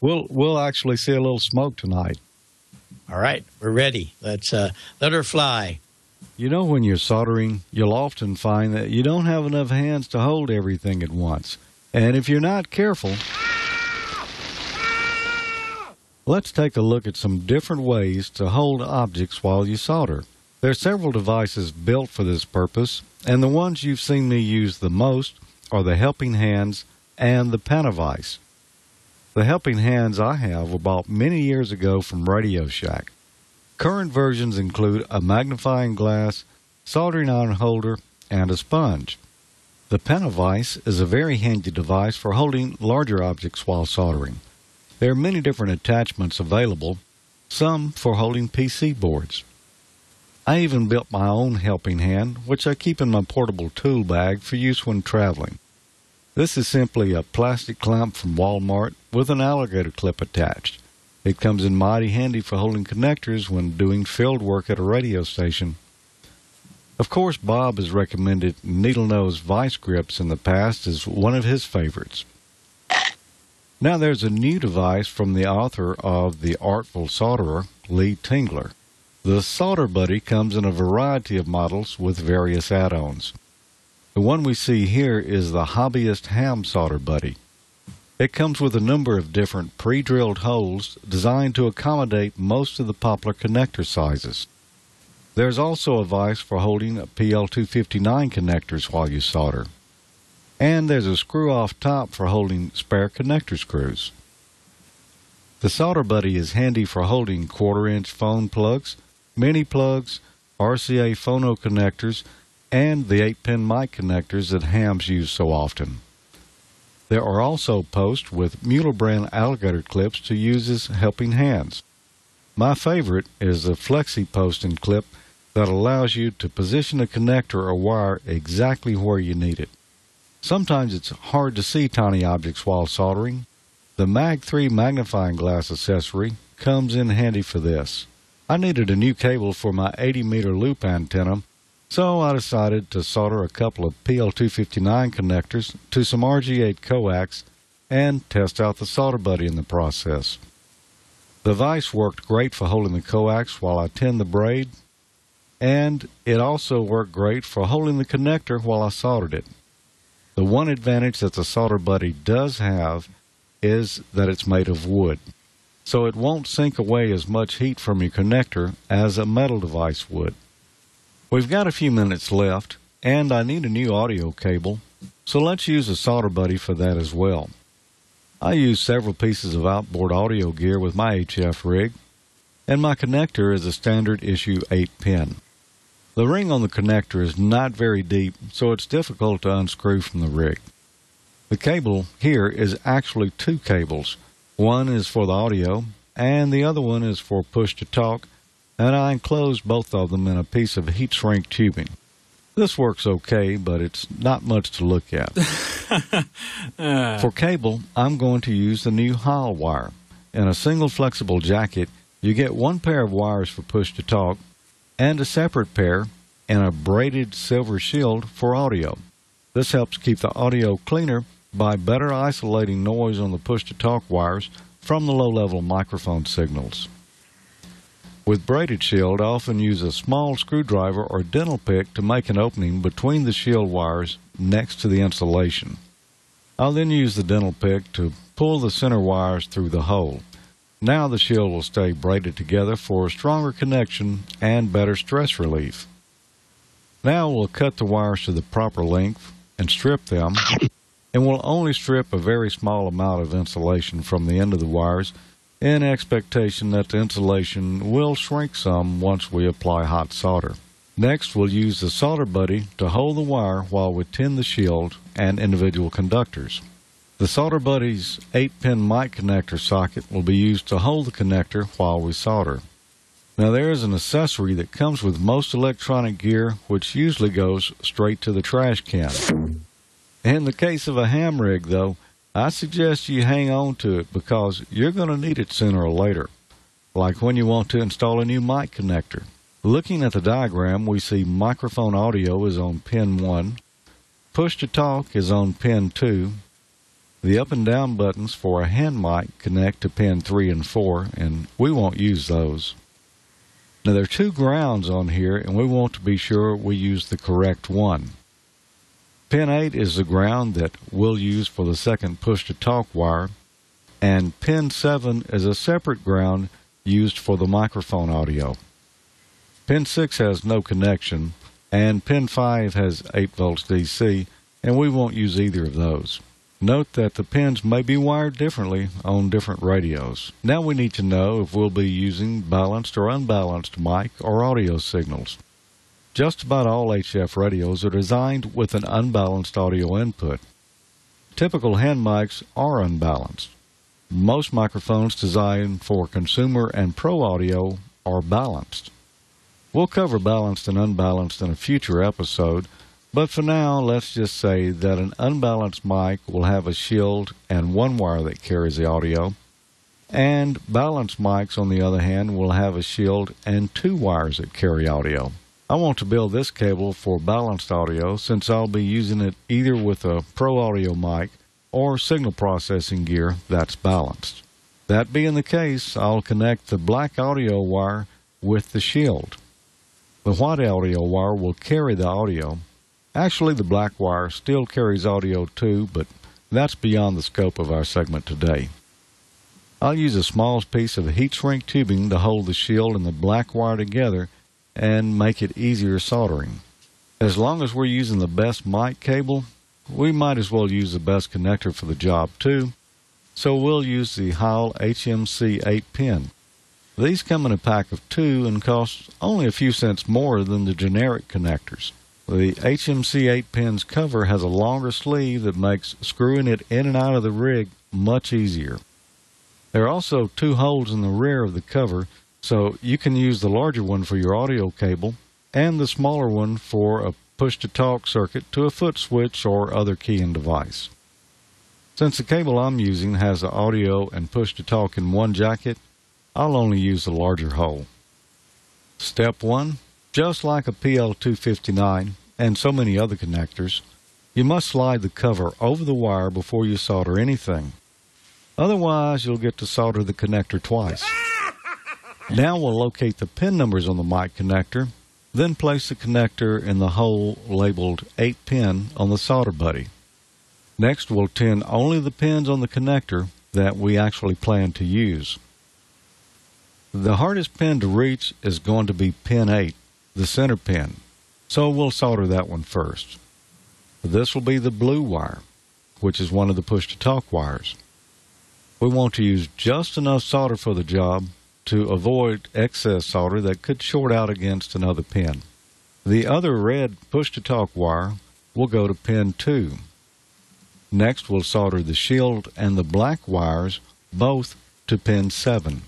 we'll actually see a little smoke tonight. All right, we're ready. Let's let her fly. You know, when you're soldering, you'll often find that you don't have enough hands to hold everything at once. And if you're not careful, let's take a look at some different ways to hold objects while you solder. There are several devices built for this purpose, and the ones you've seen me use the most are the helping hands and the Panavice. The helping hands I have were bought many years ago from Radio Shack. Current versions include a magnifying glass, soldering iron holder, and a sponge. The Panavice is a very handy device for holding larger objects while soldering. There are many different attachments available, some for holding PC boards. I even built my own helping hand, which I keep in my portable tool bag for use when traveling. This is simply a plastic clamp from Walmart with an alligator clip attached. It comes in mighty handy for holding connectors when doing field work at a radio station. Of course, Bob has recommended needle nose vice grips in the past as one of his favorites. Now there's a new device from the author of The Artful Solderer, Lee Tingler. The Solder Buddy comes in a variety of models with various add-ons. The one we see here is the Hobbyist Ham Solder Buddy. It comes with a number of different pre-drilled holes designed to accommodate most of the popular connector sizes. There's also a vise for holding PL259 connectors while you solder. And there's a screw-off top for holding spare connector screws. The Solder Buddy is handy for holding quarter-inch phone plugs, mini plugs, RCA phono connectors, and the 8-pin mic connectors that hams use so often. There are also posts with Mueller brand alligator clips to use as helping hands. My favorite is the Flexi post and clip that allows you to position a connector or wire exactly where you need it. Sometimes it's hard to see tiny objects while soldering. The Mag 3 magnifying glass accessory comes in handy for this. I needed a new cable for my 80-meter loop antenna, so I decided to solder a couple of PL259 connectors to some RG8 coax and test out the Solder Buddy in the process. The vise worked great for holding the coax while I tinned the braid, and it also worked great for holding the connector while I soldered it. The one advantage that the Solder Buddy does have is that it's made of wood, so it won't sink away as much heat from your connector as a metal device would. We've got a few minutes left, and I need a new audio cable, so let's use a Solder Buddy for that as well. I use several pieces of outboard audio gear with my HF rig, and my connector is a standard issue 8-pin. The ring on the connector is not very deep, so it's difficult to unscrew from the rig. The cable here is actually two cables. One is for the audio, and the other one is for push-to-talk, and I enclosed both of them in a piece of heat shrink tubing. This works okay, but it's not much to look at. For cable, I'm going to use the new Heil wire. In a single flexible jacket, you get one pair of wires for push-to-talk and a separate pair and a braided silver shield for audio. This helps keep the audio cleaner by better isolating noise on the push-to-talk wires from the low-level microphone signals. With braided shield, I often use a small screwdriver or dental pick to make an opening between the shield wires next to the insulation. I'll then use the dental pick to pull the center wires through the hole. Now the shield will stay braided together for a stronger connection and better stress relief. Now we'll cut the wires to the proper length and strip them, and we'll only strip a very small amount of insulation from the end of the wires in expectation that the insulation will shrink some once we apply hot solder. Next, we'll use the solder buddy to hold the wire while we tin the shield and individual conductors. The solder buddy's 8-pin mic connector socket will be used to hold the connector while we solder. Now there is an accessory that comes with most electronic gear which usually goes straight to the trash can. In the case of a ham rig, though, I suggest you hang on to it because you're going to need it sooner or later, like when you want to install a new mic connector. Looking at the diagram, we see microphone audio is on pin 1, push-to-talk is on pin 2, the up and down buttons for a hand mic connect to pin 3 and 4, and we won't use those. Now there are 2 grounds on here, and we want to be sure we use the correct one. Pin 8 is the ground that we'll use for the second push-to-talk wire, and pin 7 is a separate ground used for the microphone audio. Pin 6 has no connection, and pin 5 has 8 volts DC, and we won't use either of those. Note that the pins may be wired differently on different radios. Now we need to know if we'll be using balanced or unbalanced mic or audio signals. Just about all HF radios are designed with an unbalanced audio input. Typical hand mics are unbalanced. Most microphones designed for consumer and pro audio are balanced. We'll cover balanced and unbalanced in a future episode, but for now let's just say that an unbalanced mic will have a shield and one wire that carries the audio, and balanced mics on the other hand will have a shield and 2 wires that carry audio. I want to build this cable for balanced audio since I'll be using it either with a pro audio mic or signal processing gear that's balanced. That being the case, I'll connect the black audio wire with the shield. The white audio wire will carry the audio. Actually, the black wire still carries audio too, but that's beyond the scope of our segment today. I'll use a small piece of heat shrink tubing to hold the shield and the black wire together and make it easier soldering. As long as we're using the best mic cable, we might as well use the best connector for the job too, so we'll use the Heil HMC 8-pin. These come in a pack of 2 and cost only a few cents more than the generic connectors. The HMC 8-pin's cover has a longer sleeve that makes screwing it in and out of the rig much easier. There are also 2 holes in the rear of the cover, so you can use the larger one for your audio cable and the smaller one for a push-to-talk circuit to a foot switch or other keying device. Since the cable I'm using has the audio and push-to-talk in one jacket, I'll only use the larger hole. Step 1. Just like a PL259 and so many other connectors, you must slide the cover over the wire before you solder anything. Otherwise, you'll get to solder the connector twice. Now we'll locate the pin numbers on the mic connector, then place the connector in the hole labeled 8-pin on the solder buddy. Next, we'll tin only the pins on the connector that we actually plan to use. The hardest pin to reach is going to be pin 8, the center pin, so we'll solder that one first. This will be the blue wire, which is one of the push-to-talk wires. We want to use just enough solder for the job to avoid excess solder that could short out against another pin. The other red push-to-talk wire will go to pin 2. Next, we'll solder the shield and the black wires both to pin 7.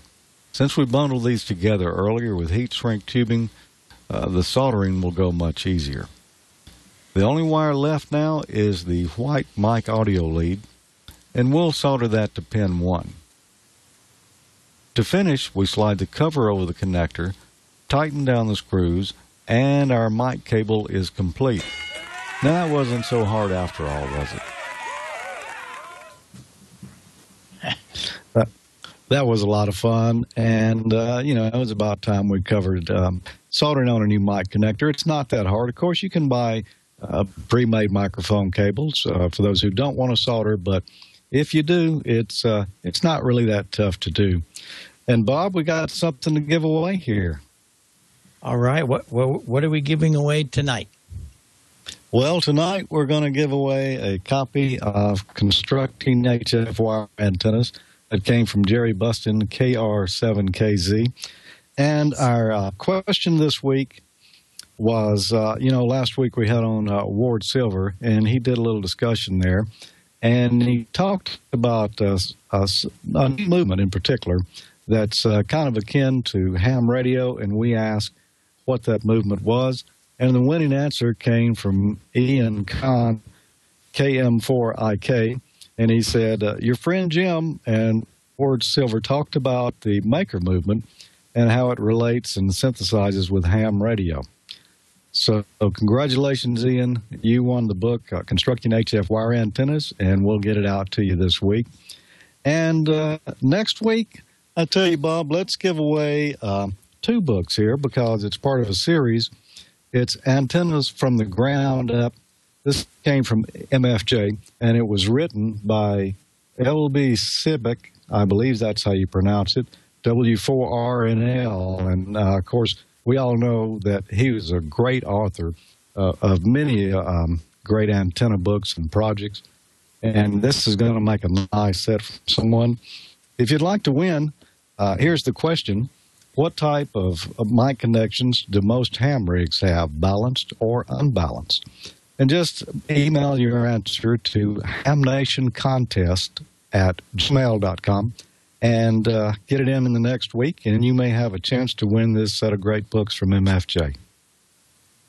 Since we bundled these together earlier with heat shrink tubing, the soldering will go much easier. The only wire left now is the white mic audio lead, and we'll solder that to pin 1. To finish, we slide the cover over the connector, tighten down the screws, and our mic cable is complete. Now, that wasn't so hard after all, was it? That was a lot of fun, and, it was about time we covered soldering on a new mic connector. It's not that hard. Of course, you can buy pre-made microphone cables for those who don't want to solder, but if you do, it's not really that tough to do. And, Bob, we got something to give away here. All right. What are we giving away tonight? Well, tonight we're going to give away a copy of Constructing HF Wire Antennas that came from Jerry Buston, KR7KZ. And our question this week was, last week we had on Ward Silver, and he did a little discussion there. And he talked about a new movement in particular that's kind of akin to ham radio, and we asked what that movement was. And the winning answer came from Ian Kahn, KM4IK, and he said, your friend Jim and Ward Silver talked about the maker movement and how it relates and synthesizes with ham radio. So congratulations, Ian. You won the book, Constructing HF Wire Antennas, and we'll get it out to you this week. And next week, I tell you, Bob, let's give away 2 books here because it's part of a series. It's Antennas from the Ground Up. This came from MFJ, and it was written by L.B. Sibic. I believe that's how you pronounce it, W4RNL. And, of course, we all know that he was a great author of many great antenna books and projects. And this is going to make a nice set for someone. If you'd like to win, here's the question. What type of mic connections do most ham rigs have, balanced or unbalanced? And just email your answer to hamnationcontest@gmail.com and get it in the next week, and you may have a chance to win this set of great books from MFJ.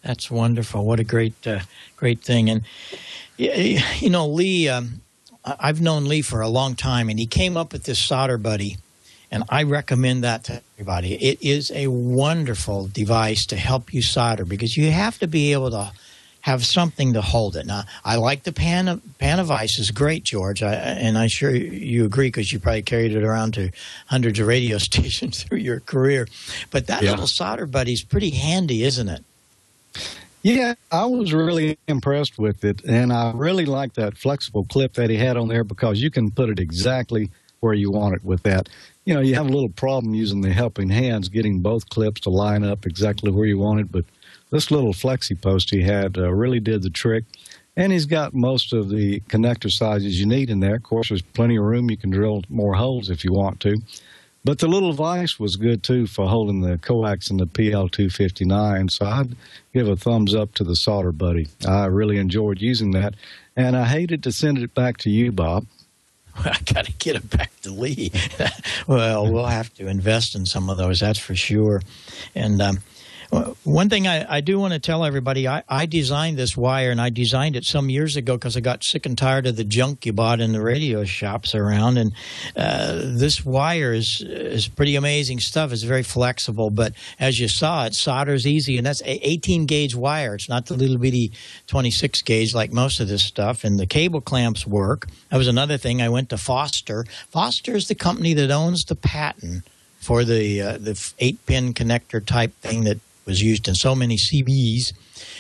That's wonderful. What a great thing. And, Lee, I've known Lee for a long time, and he came up with this solder buddy. And I recommend that to everybody. It is a wonderful device to help you solder because you have to be able to have something to hold it. Now, I like the pan of ice is great, George, and I'm sure you agree because you probably carried it around to hundreds of radio stations through your career. But that little solder buddy is pretty handy, isn't it? Yeah, I was really impressed with it, and I really like that flexible clip that he had on there because you can put it exactly where you want it with that. You have a little problem using the helping hands, getting both clips to line up exactly where you want it, but this little flexi post he had really did the trick. And he's got most of the connector sizes you need in there. Of course, there's plenty of room. You can drill more holes if you want to. But the little vise was good, too, for holding the coax and the PL259. So I'd give a thumbs up to the solder buddy. I really enjoyed using that. And I hated to send it back to you, Bob. I got to get it back to Lee. Well, we'll have to invest in some of those, that's for sure. And one thing I do want to tell everybody, I designed this wire, and I designed it some years ago because I got sick and tired of the junk you bought in the radio shops around. And this wire is pretty amazing stuff. It's very flexible, but as you saw, it solders easy, and that's 18-gauge wire. It's not the little bitty 26-gauge like most of this stuff, and the cable clamps work. That was another thing. I went to Foster. Foster is the company that owns the patent for the 8-pin connector type thing that was used in so many CBs.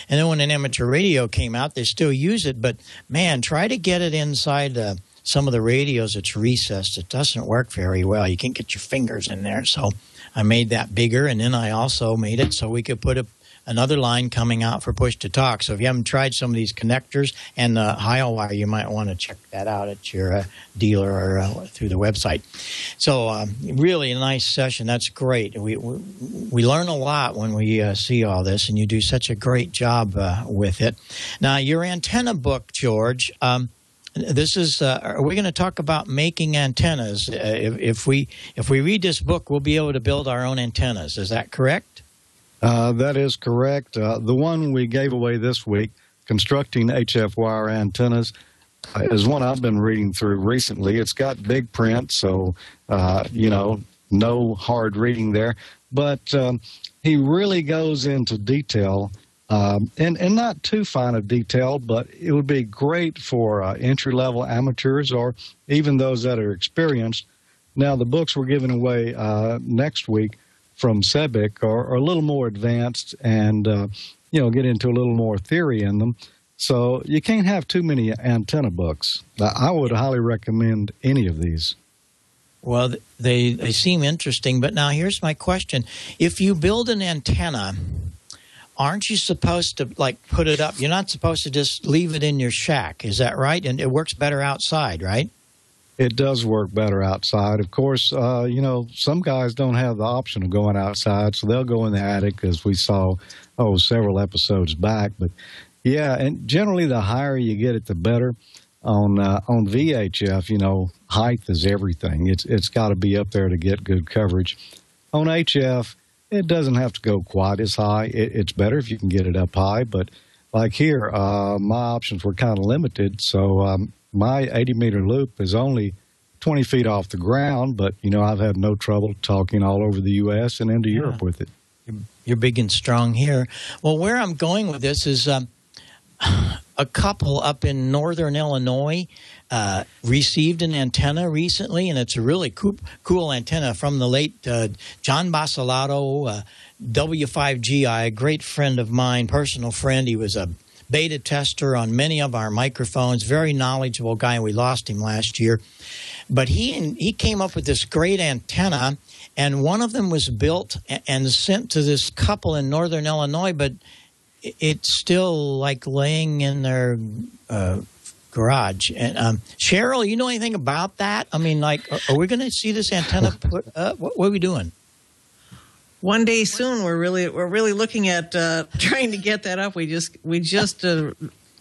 And then when an amateur radio came out, they still use it. But, man, try to get it inside some of the radios. It's recessed. It doesn't work very well. You can't get your fingers in there. So I made that bigger, and then I also made it so we could put another line coming out for push-to-talk. So if you haven't tried some of these connectors and the Heil wire, you might want to check that out at your dealer or through the website. So really a nice session. That's great. We learn a lot when we see all this, and you do such a great job with it. Now, your antenna book, George, this is are we going to talk about making antennas? If we read this book, we'll be able to build our own antennas. Is that correct? That is correct. The one we gave away this week Constructing HF Wire Antennas is one I've been reading through recently. It's got big print, so, no hard reading there. But he really goes into detail, and not too fine of detail, but it would be great for entry-level amateurs or even those that are experienced. Now, the books we're giving away next week from Sebek are a little more advanced and, get into a little more theory in them. So you can't have too many antenna books. I would highly recommend any of these. Well, they seem interesting, but now here's my question. If you build an antenna, aren't you supposed to, put it up? You're not supposed to just leave it in your shack. Is that right? And it works better outside, right? It does work better outside. Of course, some guys don't have the option of going outside, so they'll go in the attic, as we saw, several episodes back. But, yeah, and generally the higher you get it, the better. On VHF, height is everything. It's got to be up there to get good coverage. On HF, it doesn't have to go quite as high. It's better if you can get it up high. But like here, my options were kind of limited. So my 80-meter loop is only 20 feet off the ground. But, I've had no trouble talking all over the U.S. and into Europe with it. You're big and strong here. Well, where I'm going with this is a couple up in northern Illinois received an antenna recently, and it's a really cool antenna from the late John Bassalato, W5GI, a great friend of mine, personal friend. He was a beta tester on many of our microphones, very knowledgeable guy, and we lost him last year. But he came up with this great antenna, and one of them was built and sent to this couple in northern Illinois, but it's still laying in their garage. And Cheryl, you know anything about that? I mean, are we going to see this antenna put up? What are we doing? One day soon, we're really looking at trying to get that up. We just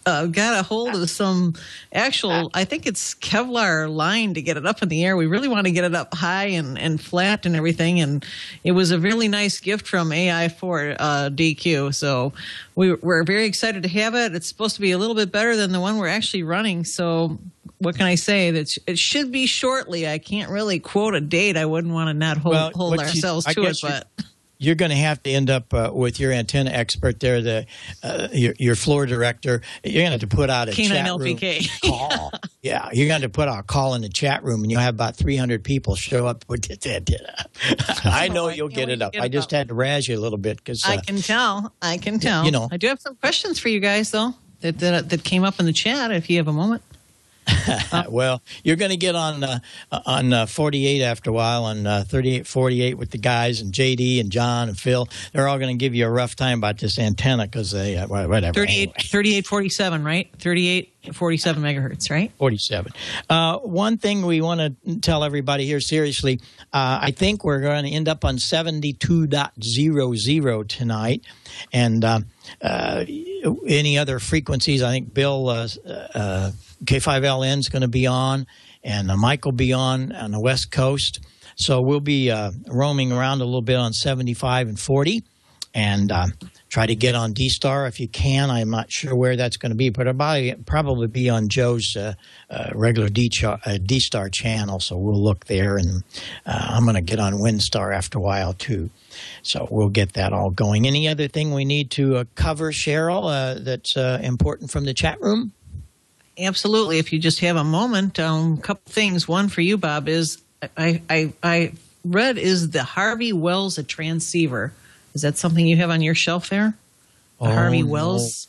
got a hold of some actual, I think it's Kevlar line to get it up in the air. We really want to get it up high and flat and everything. And it was a really nice gift from AI4 DQ. So we're very excited to have it. It's supposed to be a little bit better than the one we're actually running. So what can I say? It should be shortly. I can't really quote a date. I wouldn't want to not hold ourselves to it, but you're going to have to end up with your antenna expert there, your floor director. You're going to have to put out a chat room call. Yeah, you're going to put out a call in the chat room, and you'll have about 300 people show up with this antenna. I know you'll get it up. I just had to razz you a little bit because I can tell. I do have some questions for you guys though that came up in the chat. If you have a moment. Well, you're going to get on 48 after a while, on 38, 48 with the guys, and JD and John and Phil. They're all going to give you a rough time about this antenna because they whatever. 38, 47, right? 38, 47 megahertz, right? 47. One thing we want to tell everybody here seriously, I think we're going to end up on 72.00 tonight, and any other frequencies, I think Bill K5LN is going to be on, and Mike will be on the West Coast. So we'll be roaming around a little bit on 75 and 40, and try to get on D-Star if you can. I'm not sure where that's going to be, but it'll probably be on Joe's regular D-Star channel, so we'll look there. And I'm going to get on WinStar after a while, too. So we'll get that all going. Any other thing we need to cover, Cheryl, that's important from the chat room? Absolutely. If you just have a moment, a couple things. One for you, Bob, is I read, is the Harvey Wells a transceiver? Is that something you have on your shelf there? Harvey Wells?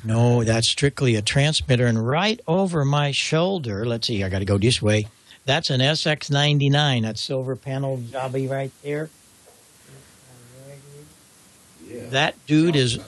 No, that's strictly a transmitter. And right over my shoulder, let's see, I got to go this way. That's an SX99. That silver panel jobby right there. Yeah. That dude is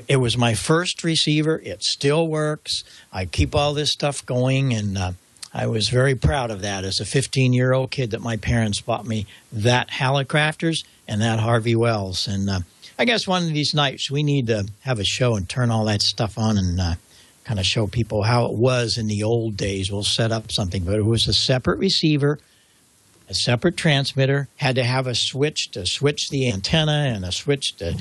it was my first receiver. It still works. I keep all this stuff going, and I was very proud of that as a 15-year-old kid that my parents bought me that Hallicrafters and that Harvey Wells. And I guess one of these nights we need to have a show and turn all that stuff on and kind of show people how it was in the old days. We'll set up something, but it was a separate receiver, a separate transmitter, had to have a switch to switch the antenna and a switch to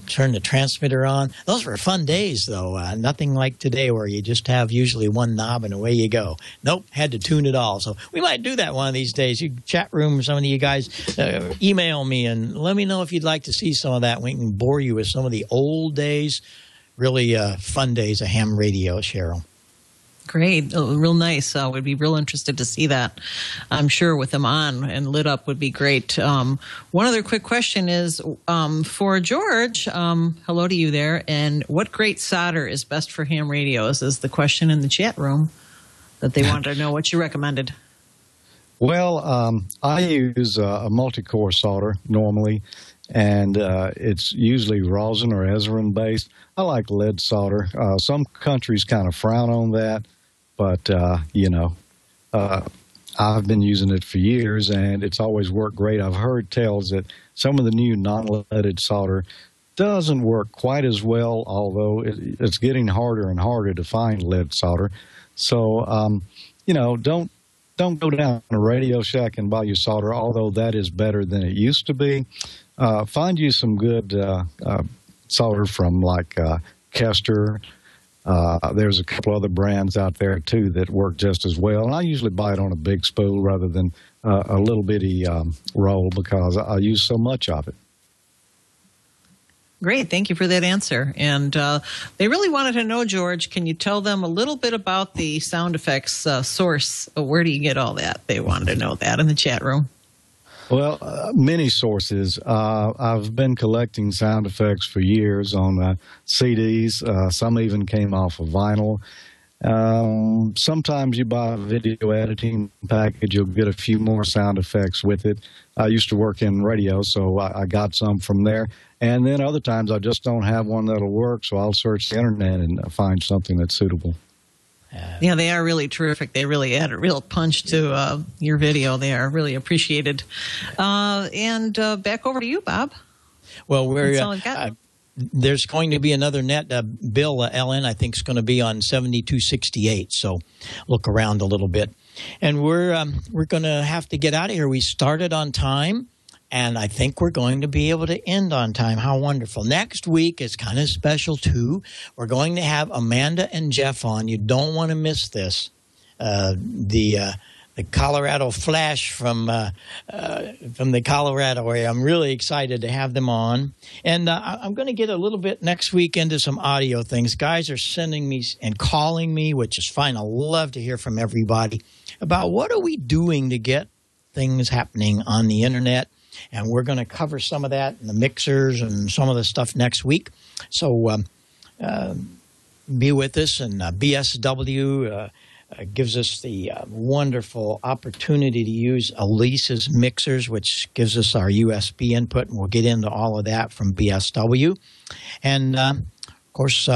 turn the transmitter on. Those were fun days, though. Nothing like today where you just have usually one knob and away you go. Nope, had to tune it all. So we might do that one of these days. You chat room, some of you guys email me and let me know if you'd like to see some of that. We can bore you with some of the old days, really fun days of ham radio, Cheryl. Great. Real nice. Would be real interested to see that. I'm sure with them on and lit up would be great. One other quick question is for George. Hello to you there. And what grade solder is best for ham radios is the question in the chat room that they wanted to know what you recommended. Well, I use a multi-core solder normally, and it's usually rosin or Ezrin based. I like lead solder. Some countries kind of frown on that, but, I've been using it for years, and it's always worked great. I've heard tales that some of the new non-leaded solder doesn't work quite as well, although it's getting harder and harder to find lead solder. So, don't go down to Radio Shack and buy your solder, although that is better than it used to be. Find you some good solder from like Kester. There's a couple other brands out there too that work just as well. And I usually buy it on a big spool rather than a little bitty roll because I use so much of it. Great. Thank you for that answer. And they really wanted to know, George, can you tell them a little bit about the sound effects source? Where do you get all that? They wanted to know that in the chat room. Well, many sources. I've been collecting sound effects for years on CDs. Some even came off of vinyl. Sometimes you buy a video editing package, you'll get a few more sound effects with it. I used to work in radio, so I got some from there. And then other times I just don't have one that'll work, so I'll search the internet and find something that's suitable. Yeah, they are really terrific. They really add a real punch to your video. They are really appreciated. And back over to you, Bob. Well, there's going to be another net bill, Ellen, I think is going to be on 7268. So look around a little bit. And we're going to have to get out of here. We started on time. And I think we're going to be able to end on time. How wonderful. Next week is kind of special, too. We're going to have Amanda and Jeff on. You don't want to miss this. The Colorado Flash from the Colorado area. I'm really excited to have them on. And I'm going to get a little bit next week into some audio things. Guys are sending me and calling me, which is fine. I love to hear from everybody about what are we doing to get things happening on the internet. And we're going to cover some of that in the mixers and some of the stuff next week. So be with us. And BSW gives us the wonderful opportunity to use Elise's mixers, which gives us our USB input. And we'll get into all of that from BSW. And, of course,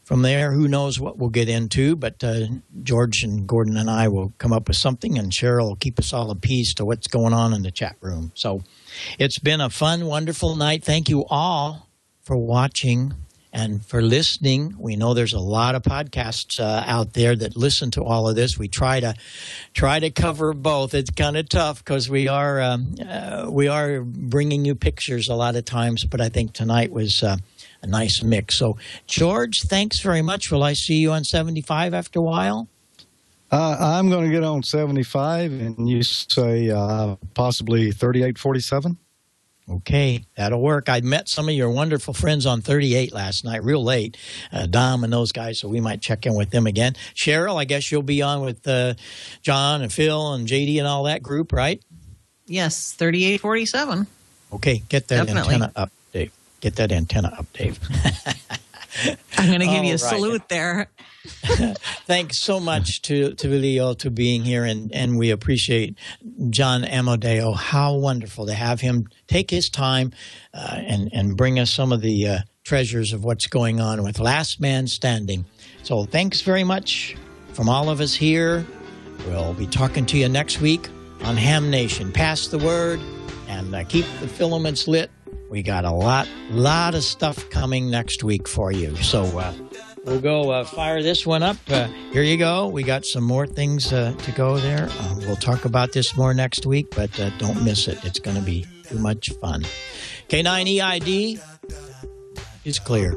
from there, who knows what we'll get into. But George and Gordon and I will come up with something. And Cheryl will keep us all appeased to what's going on in the chat room. So it's been a fun, wonderful night. Thank you all for watching and for listening. We know there's a lot of podcasts out there that listen to all of this. We try to cover both. It's kind of tough because we are bringing you pictures a lot of times. But I think tonight was a nice mix. So, George, thanks very much. Will I see you on 75 after a while? I'm going to get on 75, and you say possibly 3847? Okay, that'll work. I met some of your wonderful friends on 38 last night, real late, Dom and those guys, so we might check in with them again. Cheryl, I guess you'll be on with John and Phil and JD and all that group, right? Yes, 3847. Okay, get that antenna up, Dave. Get that antenna up, Dave. I'm going to give you a salute there. Thanks so much to Leo to being here, and we appreciate John Amodeo. How wonderful to have him take his time and bring us some of the treasures of what's going on with Last Man Standing. So thanks very much from all of us here. We'll be talking to you next week on Ham Nation. Pass the word and keep the filaments lit. We got a lot of stuff coming next week for you. So we'll go fire this one up. Here you go. We got some more things to go there. We'll talk about this more next week, but don't miss it. It's going to be too much fun. K9EID is clear.